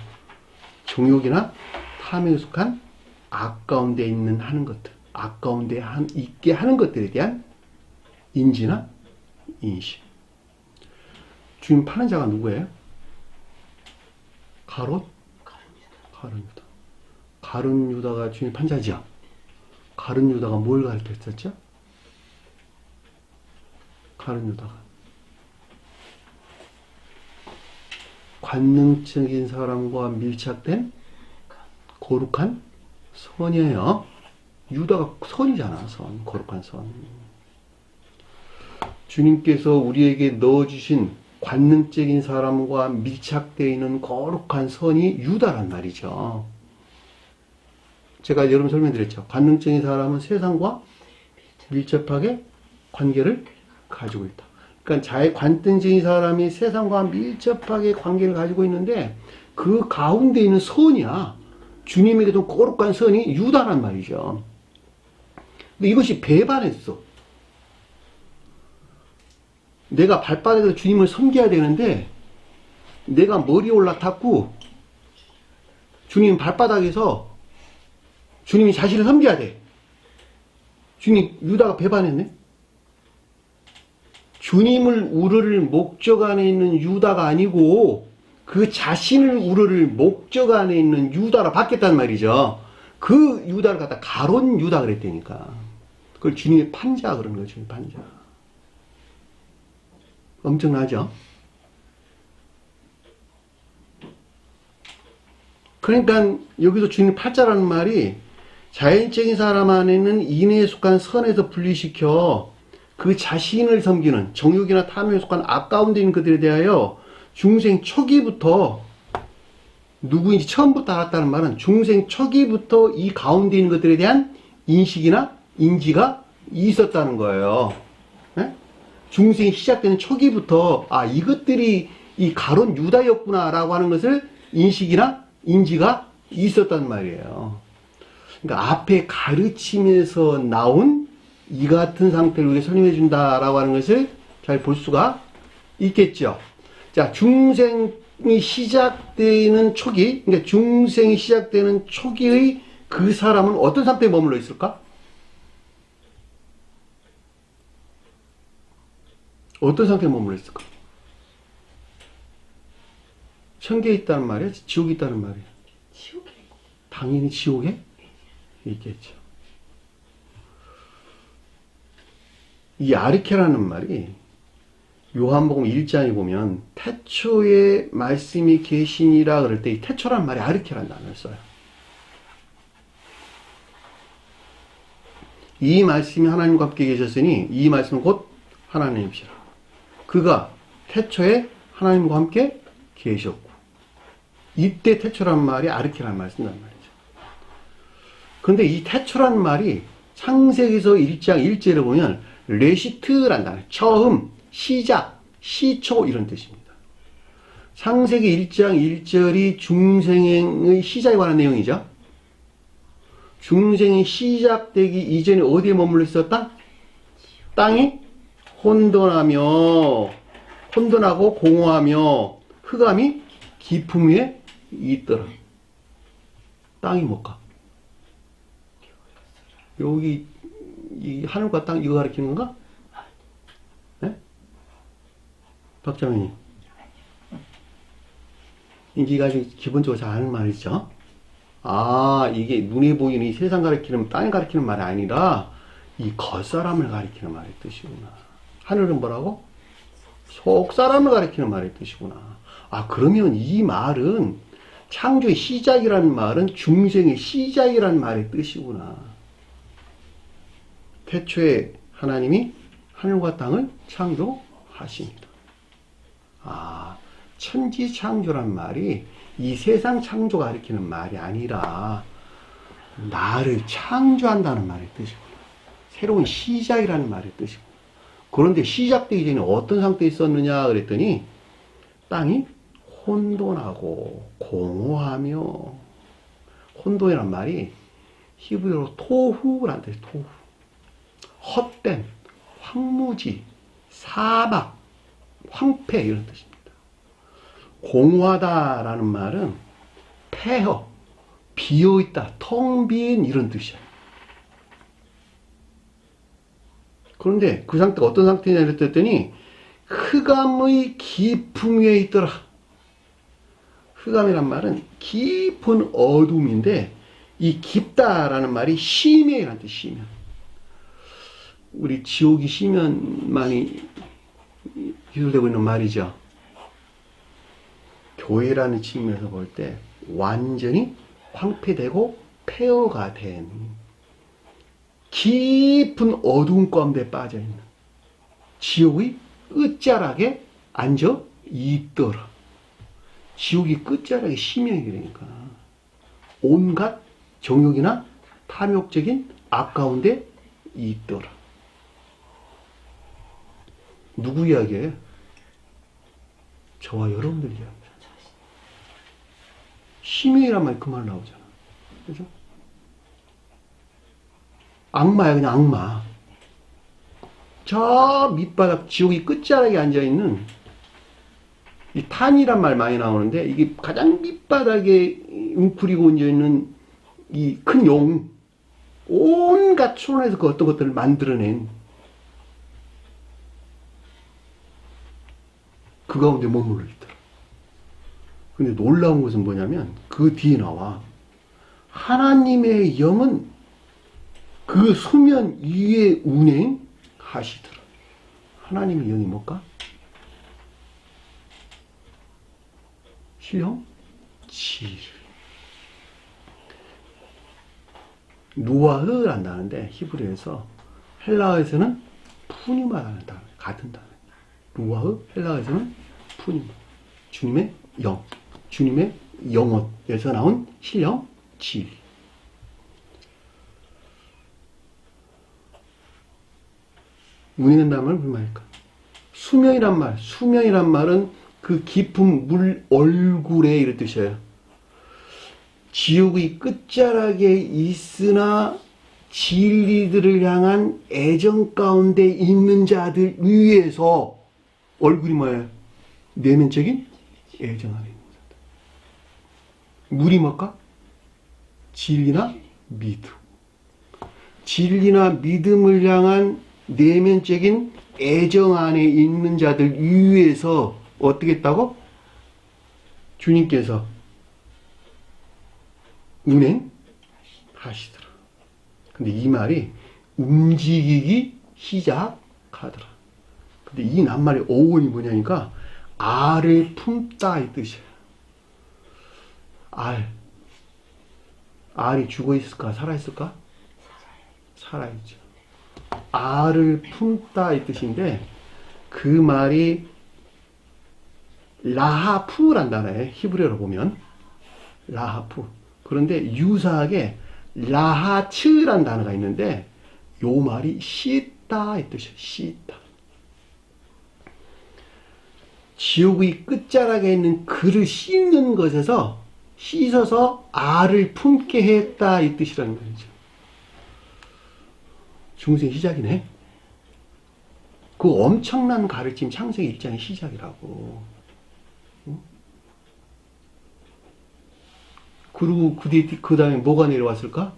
정욕이나 탐에 속한 악 가운데 하는 것들, 악 가운데 있게 하는 것들에 대한 인지나 인식. 주님 파는 자가 누구예요? 가룟 유다. 가룟 유다가 주님 판 자죠. 가룟 유다가 뭘 가르쳤었죠? 가룟 유다가 관능적인 사람과 밀착된 거룩한 선이에요. 유다가 선이잖아. 선. 거룩한 선. 주님께서 우리에게 넣어주신 관능적인 사람과 밀착되어 있는 거룩한 선이 유다란 말이죠. 제가 여러분 설명드렸죠. 관능적인 사람은 세상과 밀접하게 관계를 가지고 있다. 그러니까 관능적인 사람이 세상과 밀접하게 관계를 가지고 있는데 그 가운데 있는 선이야. 주님에게도 거룩한 선이 유다란 말이죠. 근데 이것이 배반했어. 내가 발바닥에서 주님을 섬겨야 되는데 내가 머리에 올라탔고 주님 발바닥에서 주님이 자신을 섬겨야 돼. 유다가 배반했네. 주님을 우러를 목적 안에 있는 유다가 아니고 그 자신을 우러를 목적 안에 있는 유다로 바뀌었단 말이죠. 그 유다를 갖다 가론 유다 그랬다니까. 그걸 주님의 판자 그런 거죠. 주님 판자. 엄청나죠? 그러니까 여기서 주님 팔자라는 말이 자연적인 사람 안에는 인애에 속한 선에서 분리시켜 그 자신을 섬기는 정욕이나 탐욕에 속한 아까운 데 있는 그들에 대하여 중생 초기부터 누구인지 처음부터 알았다는 말은 중생 초기부터 이 가운데 있는 것들에 대한 인식이나 인지가 있었다는 거예요. 네? 중생이 시작되는 초기부터 이것들이 이 가론 유다였구나 라고 하는 것을 인식이나 인지가 있었단 말이에요. 그러니까 앞에 가르치면서 나온 이 같은 상태를 우리가 설명해 준다라고 하는 것을 잘 볼 수가 있겠죠. 자, 중생이 시작되는 초기, 그러니까 중생이 시작되는 초기의 그 사람은 어떤 상태에 머물러 있을까? 어떤 상태에 머물러 있을까? 천국에 있다는 말이야? 지옥에 있다는 말이야? 지옥에. 당연히 지옥에 있겠죠. 이 아르케라는 말이 요한복음 1장에 보면 태초에 말씀이 계시니라 그럴 때 이 태초라는 말이 아르케라는 단어를 써요. 이 말씀이 하나님과 함께 계셨으니 이 말씀은 곧 하나님이시라. 그가 태초에 하나님과 함께 계셨고, 이때 태초라는 말이 아르케라는 말을 쓴단 말이죠. 그런데 이 태초라는 말이 창세기서 1장 1절에 보면 레시트란 단어, 처음, 시작, 시초 이런 뜻입니다. 창세기 1장 1절이 중생의 시작에 관한 내용이죠. 중생이 시작되기 이전에 어디에 머물러 있었다? 땅이 혼돈하고 공허하며 흑암이 깊음 위에 있더라. 땅이 뭘까? 여기 이 하늘과 땅 이거 가리키는 건가? 네? 박자민이 이게 기본적으로 잘 아는 말이죠. 이게 눈에 보이는 이 세상 가리키는 땅을 가리키는 말이 아니라 이 겉사람을 가리키는 말의 뜻이구나. 하늘은 뭐라고? 속사람을 가리키는 말의 뜻이구나. 그러면 이 말은 창조의 시작이라는 말은 중생의 시작이라는 말의 뜻이구나. 태초에 하나님이 하늘과 땅을 창조하십니다. 천지창조란 말이 이 세상 창조가 가리키는 말이 아니라 나를 창조한다는 말의 뜻이구나. 새로운 시작이라는 말의 뜻이구나. 그런데 시작되기 전에 어떤 상태에 있었느냐 그랬더니 땅이 혼돈하고 공허하며, 혼돈이란 말이 히브리어로 토후란 뜻이에요. 토후. 헛된, 황무지, 사막, 황폐 이런 뜻입니다. 공허하다라는 말은 폐허, 비어있다, 텅 빈 이런 뜻이에요. 그런데 그 상태가 어떤 상태냐 그랬더니 흑암의 깊음 위에 있더라. 흑암이란 말은 깊은 어둠인데 이 깊다라는 말이 심해라는 뜻, 심해. 우리 지옥이 심연 많이 기술되고 있는 말이죠. 교회라는 측면에서 볼 때 완전히 황폐되고 폐허가 된 깊은 어두운 가운데 빠져있는 지옥의 끝자락에 앉아 있더라. 지옥이 끝자락에 심연이라니까. 온갖 정욕이나 탐욕적인 아까운데 있더라. 누구 이야기예요? 저와 여러분들 이야기입니다. 심연이란 말이 그 말 나오잖아. 그죠? 악마야, 그냥 악마. 저 밑바닥 지옥이 끝자락에 앉아있는 이 탄이란 말 많이 나오는데 이게 가장 밑바닥에 웅크리고 앉아있는 이 큰 용, 온갖 초론에서 그 어떤 것들을 만들어낸 그 가운데 머물러 있더라. 근데 놀라운 것은 뭐냐면 그 뒤에 나와 하나님의 영은 그 수면 위에 운행하시더라. 하나님의 영이 뭘까? 신령? 지혜. 누아흐를 한다는데 히브리어에서, 헬라어에서는 푸뉴마라는 단어, 같은 단어. 루아흐, 헬라어에서는 푸뉴마. 주님의 영, 주님의 영혼에서 나온 신령, 진리. 운이된다는 말은 무슨 말일까? 수명이란 말은 그 깊은 물 얼굴에 이런 뜻이에요. 지옥의 끝자락에 있으나 진리들을 향한 애정 가운데 있는 자들 위에서 얼굴이 뭐예요? 내면적인 애정 안에 있는 자들. 물이 뭘까? 진리나 믿음. 진리나 믿음을 향한 내면적인 애정 안에 있는 자들 위에서 어떻게 했다고? 주님께서 운행하시더라. 근데 이 말이 움직이기 시작하더라. 근데 이 낱말의 어원이 뭐냐니까 알을 품다 이 뜻이에요. 알이 죽어 있을까? 살아 있을까? 살아있죠. 알을 품다 이 뜻인데 그 말이 라하푸란 단어에 히브리어로 보면 라하푸. 그런데 유사하게 라하츠란 단어가 있는데 요 말이 씻다 이 뜻이에요. 씻다. 지옥의 끝자락에 있는 그를 씻는 것에서 씻어서 알을 품게 했다 이 뜻이라는 말이죠. 중생 시작이네. 그 엄청난 가르침 창세기 1장의 시작이라고. 그리고 그 다음에 뭐가 내려왔을까?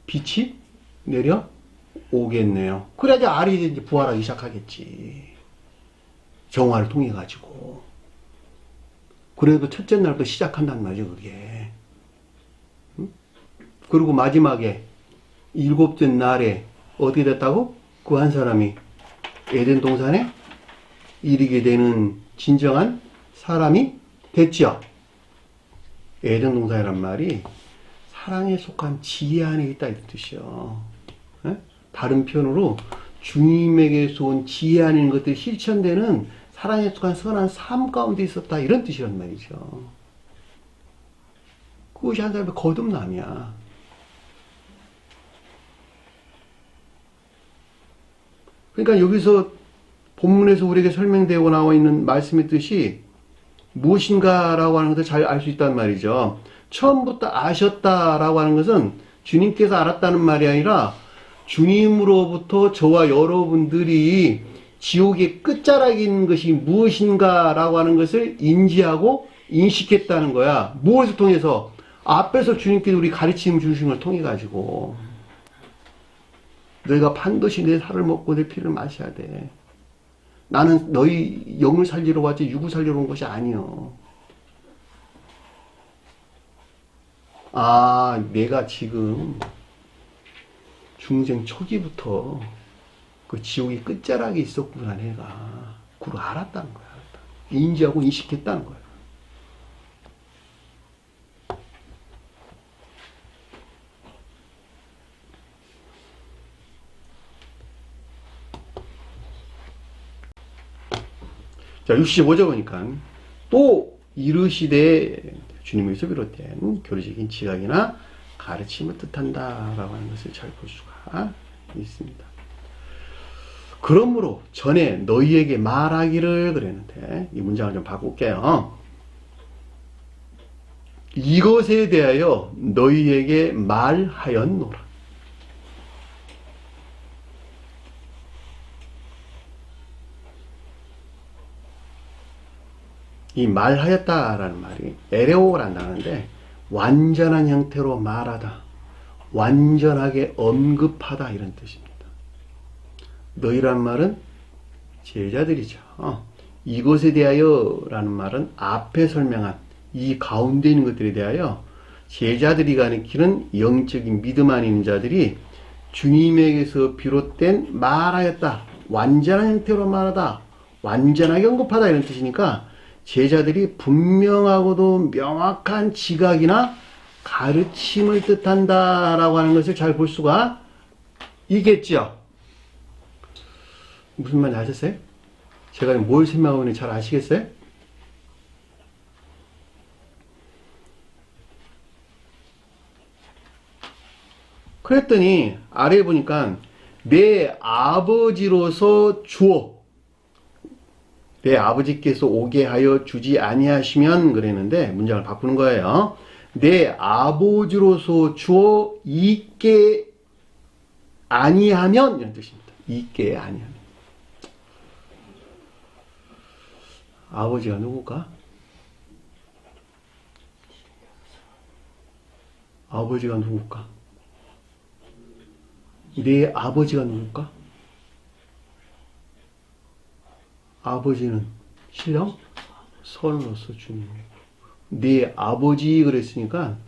빛이 내려오겠네요. 그래야지 알이 이제 부활하기 시작하겠지. 정화를 통해 가지고. 그래도 첫째 날부터 시작한단 말이죠, 그게. 그리고 마지막에 일곱째 날에 어떻게 됐다고? 그 한 사람이 에덴 동산에 이르게 되는 진정한 사람이 됐지요. 에덴 동산이란 말이 사랑에 속한 지혜 안에 있다 이런 뜻이요. 다른 표현으로 주님에게서 온 지혜 안에 있는 것들이 실천되는 사랑에 속한 선한 삶 가운데 있었다 이런 뜻이란 말이죠. 그것이 한 사람의 거듭남이야. 그러니까 여기서 본문에서 우리에게 설명되고 나와 있는 말씀의 뜻이 무엇인가라고 하는 것을 잘 알 수 있단 말이죠. 처음부터 아셨다라고 하는 것은 주님께서 알았다는 말이 아니라 주님으로부터 저와 여러분들이 지옥의 끝자락에 있는 것이 무엇인가라고 하는 것을 인지하고 인식했다는 거야. 무엇을 통해서? 앞에서 주님께서 우리 가르침 주신 걸 통해 가지고 너희가 반드시 내 살을 먹고 내 피를 마셔야 돼. 나는 너희 영을 살리러 왔지 육을 살리러 온 것이 아니요. 내가 지금 중생 초기부터 그 지옥의 끝자락에 있었구나 내가. 그걸 알았다는 거야. 인지하고 인식했다는 거야. 자, 65절 보니까 또 이르시되 주님에서 비롯된 교리적인 지각이나 가르침을 뜻한다라고 하는 것을 잘 볼 수가 있습니다. 그러므로 전에 너희에게 말하기를 그랬는데 이 문장을 좀 바꿀게요. 이것에 대하여 너희에게 말하였노라. 이 말하였다라는 말이 에레오라는 단어인데 완전한 형태로 말하다, 완전하게 언급하다 이런 뜻입니다. 너희란 말은 제자들이죠. 이것에 대하여 라는 말은 앞에 설명한 이 가운데 있는 것들에 대하여 제자들이 가리키는 영적인 믿음 안에 있는 자들이 주님에게서 비롯된 말하였다, 완전한 형태로 말하다, 완전하게 언급하다 이런 뜻이니까 제자들이 분명하고도 명확한 지각이나 가르침을 뜻한다라고 하는 것을 잘 볼 수가 있겠죠. 무슨 말인지 아셨어요? 제가 뭘 설명하고 있는지 잘 아시겠어요? 그랬더니 아래에 보니까 내 아버지로서 주어, 내 아버지께서 오게 하여 주지 아니하시면 그랬는데 문장을 바꾸는 거예요. 내 아버지로서 주어 있게 아니하면 이런 뜻입니다. 있게 아니하면. 아버지가 누굴까? 아버지가 누굴까? 내 아버지가 누굴까? 아버지는 신령 선으로서 주님이고, 네 아버지 그랬으니까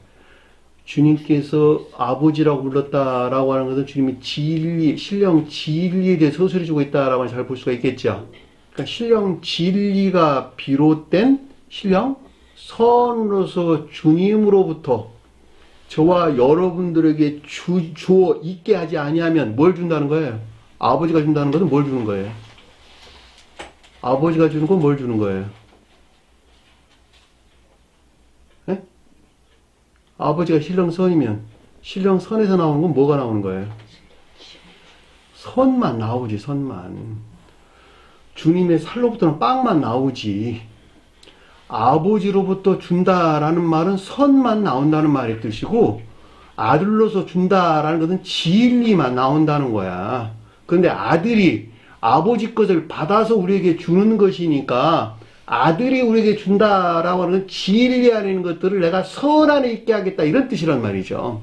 주님께서 아버지라고 불렀다라고 하는 것은 주님이 진리, 신령 진리에 대해 서술해 주고 있다라고 잘 볼 수가 있겠죠. 그러니까 신령 진리가 비롯된 신령 선으로서 주님으로부터 저와 여러분들에게 주어 있게 하지 아니하면 뭘 준다는 거예요? 아버지가 준다는 것은 뭘 주는 거예요? 아버지가 주는 건 뭘 주는 거예요? 네? 아버지가 신령선이면 신령선에서 나오는 건 뭐가 나오는 거예요? 선만 나오지, 선만. 주님의 살로부터는 빵만 나오지. 아버지로부터 준다라는 말은 선만 나온다는 말의 뜻이고, 아들로서 준다라는 것은 진리만 나온다는 거야. 그런데 아들이 아버지 것을 받아서 우리에게 주는 것이니까 아들이 우리에게 준다라고 하는 진리 안에 있는 것들을 내가 선 안에 있게 하겠다, 이런 뜻이란 말이죠.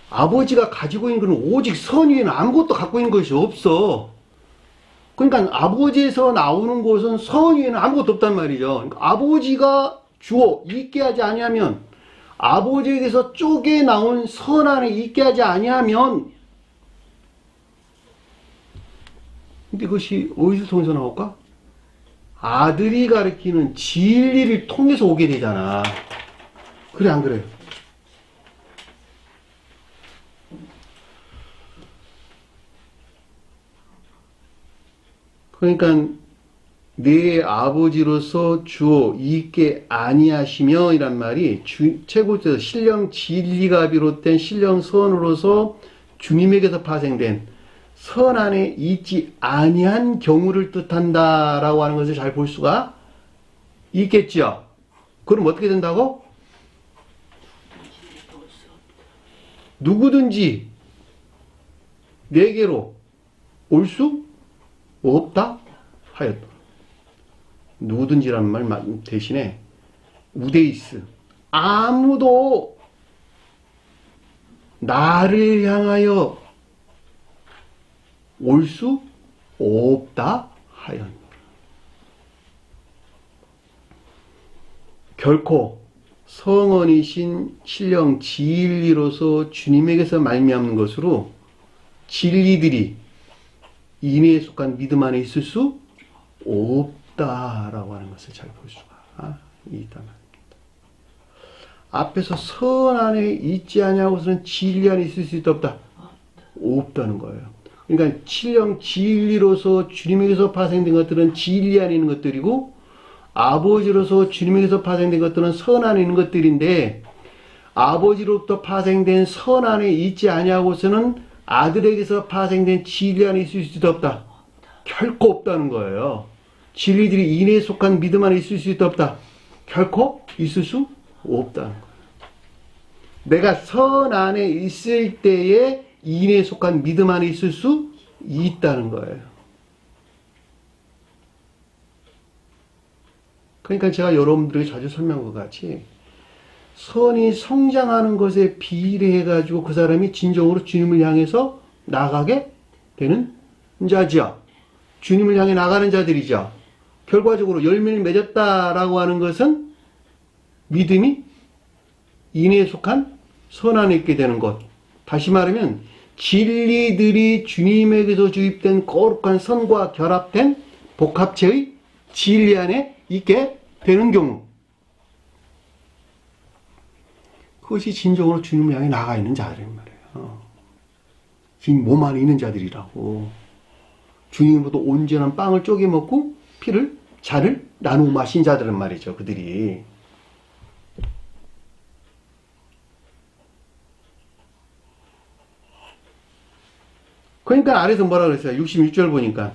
아버지가 가지고 있는 것은 오직 선 위에는 아무것도 갖고 있는 것이 없어. 그러니까 아버지에서 나오는 것은 선 위에는 아무것도 없단 말이죠. 그러니까 아버지가 주어 있게 하지 아니하면, 아버지에게서 쪼개 나온 선 안에 있게 하지 아니하면, 근데 그것이 어디서 통해서 나올까? 아들이 가리키는 진리를 통해서 오게 되잖아. 그래 안 그래요? 그러니까 내 아버지로서 주어 있게 아니하시며 이란 말이 최고에서 신령 진리가 비롯된 신령 선으로서 주님에게서 파생된 선 안에 있지 아니한 경우를 뜻한다라고 하는 것을 잘 볼 수가 있겠죠. 그럼 어떻게 된다고? 누구든지 내게로 올 수 없다 하였다. 누구든지라는 말 대신에 우데이스, 아무도 나를 향하여 올 수 없다 하였노라. 결코 성언이신 신령 진리로서 주님에게서 말미암는 것으로 진리들이 인애에 속한 믿음 안에 있을 수 없다라고 하는 것을 잘 볼 수가 있단 말입니다. 앞에서 선 안에 있지 아니하고서는 진리 안에 있을 수 있다 없다? 없다는 거예요. 그러니까 신령 진리로서 주님에게서 파생된 것들은 진리 안에 있는 것들이고, 아버지로서 주님에게서 파생된 것들은 선 안에 있는 것들인데, 아버지로부터 파생된 선 안에 있지 아니하고서는 아들에게서 파생된 진리 안에 있을 수 없다. 결코 없다는 거예요. 진리들이 인애에 속한 믿음 안에 있을 수 있다 없다. 결코 있을 수 없다는 거예요. 내가 선 안에 있을 때에 인애에 속한 믿음 안에 있을 수 있다는 거예요. 그러니까 제가 여러분들에게 자주 설명한 것 같이 선이 성장하는 것에 비례해가지고 그 사람이 진정으로 주님을 향해서 나가게 되는 자죠. 주님을 향해 나가는 자들이죠. 결과적으로 열매를 맺었다라고 하는 것은 믿음이 인애에 속한 선 안에 있게 되는 것. 다시 말하면 진리들이 주님에게서 주입된 거룩한 선과 결합된 복합체의 진리 안에 있게 되는 경우, 그것이 진정으로 주님을 향해 나가 있는 자들인 말이에요. 지금 몸 안에 있는 자들이라고. 주님으로부터 온전한 빵을 쪼개 먹고 피를 잔을 나누어 마신 자들은 말이죠. 그들이. 그러니까 아래서 뭐라 그랬어요? 66절 보니까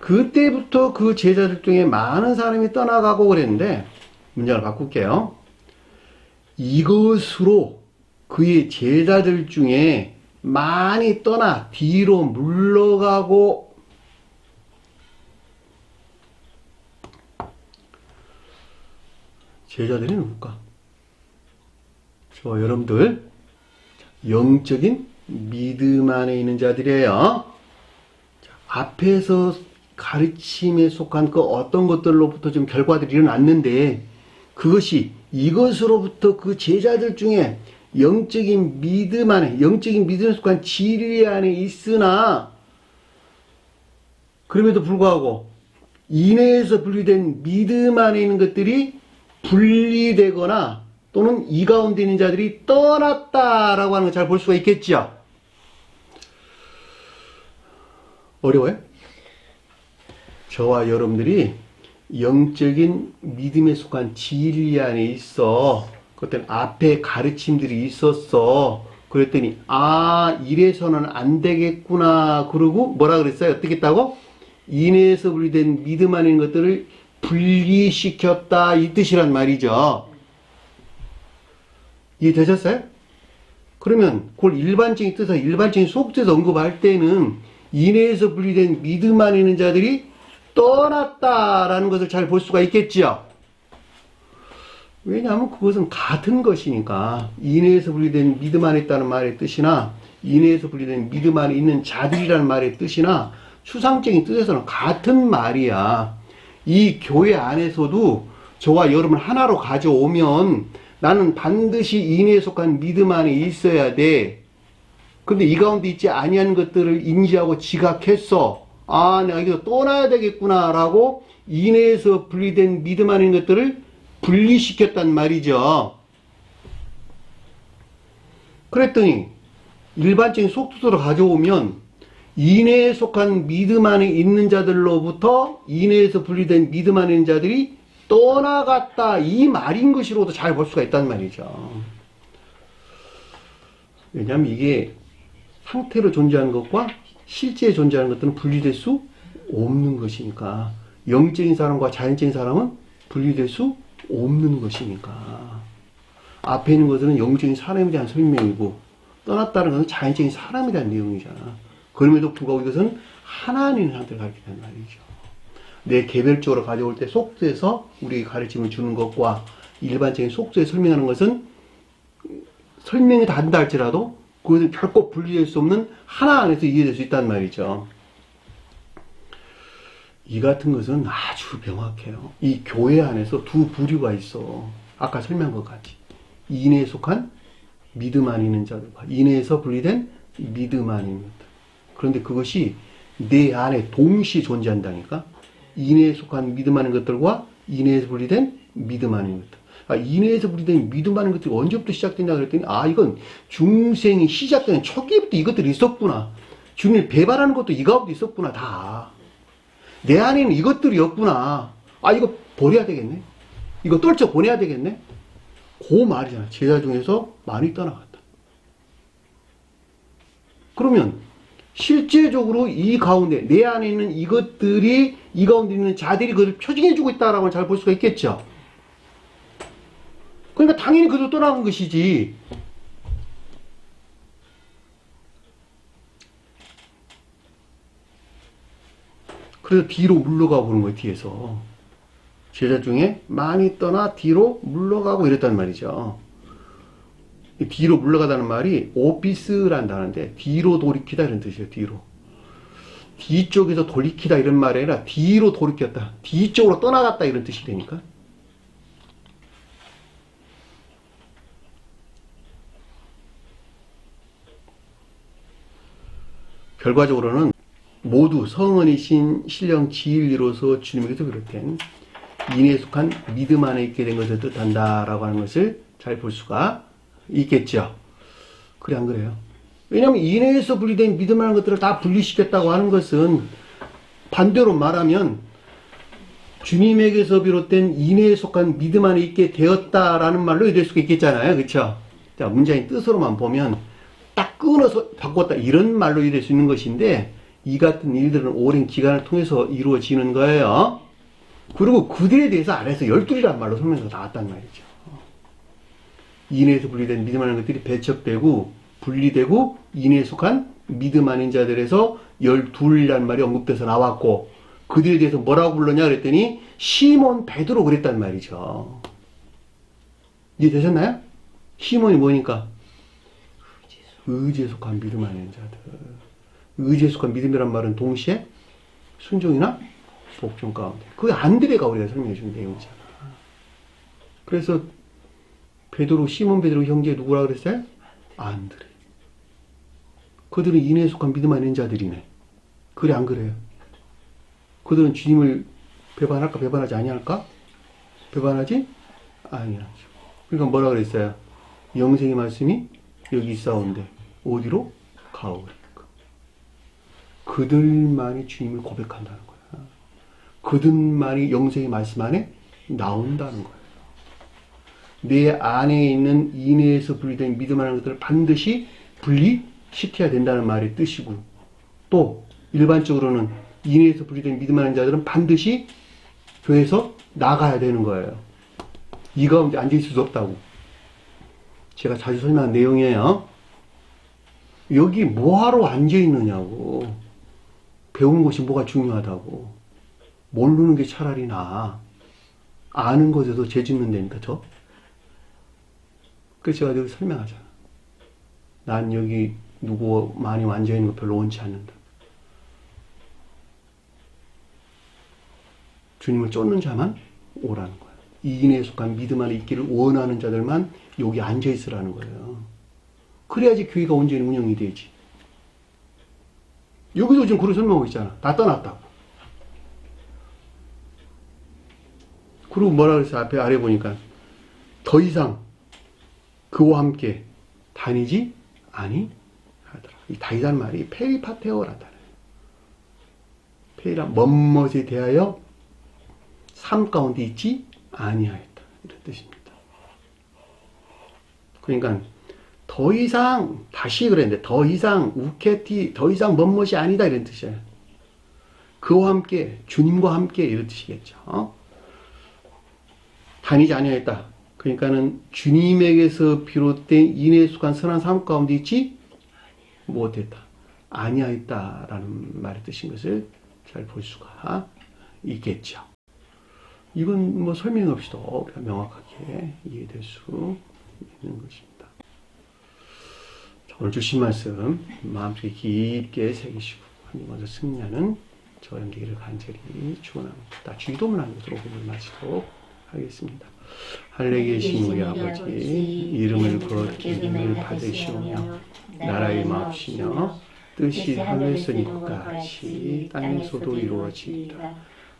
그때부터 그 제자들 중에 많은 사람이 떠나가고 그랬는데, 문장을 바꿀게요. 이것으로 그의 제자들 중에 많이 떠나 뒤로 물러가고, 제자들이 누굴까? 저 여러분들 영적인 믿음 안에 있는 자들이에요. 자, 앞에서 가르침에 속한 그 어떤 것들로부터 좀 결과들이 일어났는데, 그것이 이것으로부터 그 제자들 중에 영적인 믿음 안에, 영적인 믿음에 속한 진리 안에 있으나, 그럼에도 불구하고 인내에서 분리된 믿음 안에 있는 것들이 분리되거나 또는 이 가운데 있는 자들이 떠났다라고 하는 걸 잘 볼 수가 있겠지요. 어려워요? 저와 여러분들이 영적인 믿음에 속한 진리 안에 있어. 그때 앞에 가르침들이 있었어. 그랬더니 이래서는 안 되겠구나. 그러고 뭐라 그랬어요? 어떻게 했다고? 인내에서 분리된 믿음 안에 있는 것들을 분리시켰다, 이 뜻이란 말이죠. 이해되셨어요? 그러면 그걸 일반적인 뜻에서, 일반적인 속뜻에서 언급할 때는 인내에서 분리된 믿음 안에 있는 자들이 떠났다라는 것을 잘 볼 수가 있겠지요. 왜냐하면 그것은 같은 것이니까. 인내에서 분리된 믿음 안에 있다는 말의 뜻이나 인내에서 분리된 믿음 안에 있는 자들이라는 말의 뜻이나 추상적인 뜻에서는 같은 말이야. 이 교회 안에서도 저와 여러분 하나로 가져오면 나는 반드시 인내에 속한 믿음 안에 있어야 돼. 근데 이 가운데 있지 아니한 것들을 인지하고 지각했어. 내가 여기서 떠나야 되겠구나 라고 인내에서 분리된 믿음 안에 있는 것들을 분리시켰단 말이죠. 그랬더니 일반적인 속뜻으로 가져오면 인내에 속한 믿음 안에 있는 자들로부터 인내에서 분리된 믿음 안에 있는 자들이 떠나갔다, 이 말인 것으로도 잘 볼 수가 있단 말이죠. 왜냐하면 이게 상태로 존재하는 것과 실제 존재하는 것들은 분리될 수 없는 것이니까. 영적인 사람과 자연적인 사람은 분리될 수 없는 것이니까. 앞에 있는 것들은 영적인 사람에 대한 설명이고 떠났다는 것은 자연적인 사람에 대한 내용이잖아. 그럼에도 불구하고 이것은 하나님의 상태를 가르치는 말이죠. 내 개별적으로 가져올 때 속도에서 우리에게 가르침을 주는 것과 일반적인 속도에 설명하는 것은 설명이 다른다 할지라도 그것은 결코 분리될 수 없는 하나 안에서 이해될 수 있단 말이죠. 이 같은 것은 아주 명확해요. 이 교회 안에서 두 부류가 있어. 아까 설명한 것 같이. 인내에 속한 믿음 안에 있는 자들과 인내에서 분리된 믿음 안에 있는 자들. 그런데 그것이 내 안에 동시에 존재한다니까. 인내에 속한 믿음 안에 있는 것들과 인내에서 분리된 믿음 안에 있는 것들. 인내에서 분리된 믿음 안에 있는 것들이 언제부터 시작됐냐 그랬더니 이건 중생이 시작되는 초기부터 이것들이 있었구나. 주님을 배반하는 것도 이 가운데 있었구나. 다. 내 안에는 이것들이었구나. 이거 버려야 되겠네. 이거 떨쳐 보내야 되겠네. 그 말이잖아. 제자 중에서 많이 떠나갔다. 그러면 실제적으로 이 가운데 내 안에 있는 이것들이 이 가운데 있는 자들이 그걸 표징해주고 있다라고 잘 볼 수가 있겠죠. 그러니까 당연히 그도 떠나간 것이지. 그래서 뒤로 물러가고 그런 거예요. 뒤에서 제자 중에 많이 떠나 뒤로 물러가고 이랬단 말이죠. 뒤로 물러가다는 말이 오피스라는 단어인데 뒤로 돌이키다 이런 뜻이에요. 뒤로. 뒤쪽에서 돌이키다 이런 말이 아니라 뒤로 돌이켰다. 뒤쪽으로 떠나갔다 이런 뜻이 되니까. 결과적으로는 모두 성은이신 신령 지일리로서 주님에게서 비롯된 인에 속한 믿음 안에 있게 된 것을 뜻한다라고 하는 것을 잘 볼 수가 있겠죠. 그래 안 그래요? 왜냐하면 인해에서 분리된 믿음이라는 것들을 다 분리시켰다고 하는 것은 반대로 말하면 주님에게서 비롯된 인해에 속한 믿음 안에 있게 되었다라는 말로 이해될 수가 있겠잖아요. 그렇죠? 자, 문장의 뜻으로만 보면 딱 끊어서 바꿨다 이런 말로 이해될 수 있는 것인데 이 같은 일들은 오랜 기간을 통해서 이루어지는 거예요. 그리고 그들에 대해서 아래에서 12이라는 말로 설명해서 나왔단 말이죠. 인해에서 분리된 믿음 아닌 것들이 배척되고 분리되고 인해에 속한 믿음 아닌 자들에서 12이라는 말이 언급돼서 나왔고 그들에 대해서 뭐라고 불렀냐 그랬더니 시몬 베드로 그랬단 말이죠. 이해되셨나요? 시몬이 뭐니까? 의지에 속한 믿음 아닌 자들. 의지에 속한 믿음이란 말은 동시에 순종이나 복종 가운데. 그게 안드레가 우리가 설명해 준 내용이잖아. 그래서 베드로, 시몬 베드로 형제 누구라 그랬어요? 안드레. 그들은 인해에 속한 믿음 아닌 자들이네. 그래 안 그래요? 그들은 주님을 배반할까 배반하지 아니할까? 배반하지 아니하죠. 그러니까 뭐라 그랬어요? 영생의 말씀이 여기 있사온데 어디로? 가오리까. 그들만이 주님을 고백한다는 거야. 그들만이 영생의 말씀 안에 나온다는 거예요. 내 안에 있는 인해에서 분리된 믿음하는 것들을 반드시 분리시켜야 된다는 말의 뜻이고 또 일반적으로는 인해에서 분리된 믿음하는 자들은 반드시 교회에서 나가야 되는 거예요. 이 가운데 앉아있을 수 없다고. 제가 자주 설명한 내용이에요. 여기 뭐하러 앉아있느냐고. 배우는 것이 뭐가 중요하다고. 모르는 게 차라리 나아. 아는 것에서 죄 짓는 데니까 저. 그래서 제가 여기 설명하잖아. 난 여기 누구 많이 앉아있는 거 별로 원치 않는다. 주님을 쫓는 자만 오라는 거야. 이 인해에 속한 믿음 안에 있기를 원하는 자들만 여기 앉아있으라는 거예요. 그래야지 교회가 온전히 운영이 되지. 여기도 지금 그런 설명하고 있잖아. 다 떠났다고. 그리고 뭐라 그랬어? 앞에 아래 보니까 더 이상 그와 함께 다니지 아니하더라. 이 다니다는 말이 페리파테오라다. 페리라 멋멋에 대하여 삶 가운데 있지 아니하였다. 이런 뜻입니다. 그러니까 더 이상 다시 그랬는데 더 이상 우케티 더 이상 멋멋이 아니다 이런 뜻이에요. 그와 함께 주님과 함께 이런 뜻이겠죠. 다니지 아니하였다. 그러니까는 주님에게서 비롯된 인해에 속한 선한 삶 가운데 있지 못했다. 아니하였다라는 말의 뜻인 것을 잘 볼 수가 있겠죠. 이건 뭐 설명 없이도 우리가 명확하게 이해될 수 있는 것입니다. 자, 오늘 주신 말씀 마음속에 깊게 새기시고 하나님 먼저 승리하는 저 연기를 간절히 축원합니다. 주기도문 하는 것으로 오늘 마치도록 하겠습니다. 하늘에 계신 우리 아버지 이름을 거룩히 이름을 받으시오며 나라의 마옵시며 뜻이 하늘에서 이룬 것 같이 땅에서도 이루어지리라.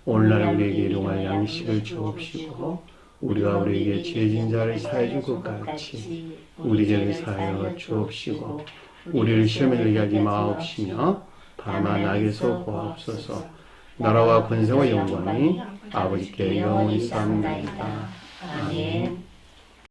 오늘날 우리에게 일용할 양식을 주옵시고 우리가 우리에게 죄진 자를 사해 준 것 같이 우리 죄를 사하여 주옵시고 우리를 시험에 들게 하지 마옵시며 다만 악에서 구하옵소서. 나라와 권세와 영광이 아버지께 영원히 쌓옵나이다. 아멘.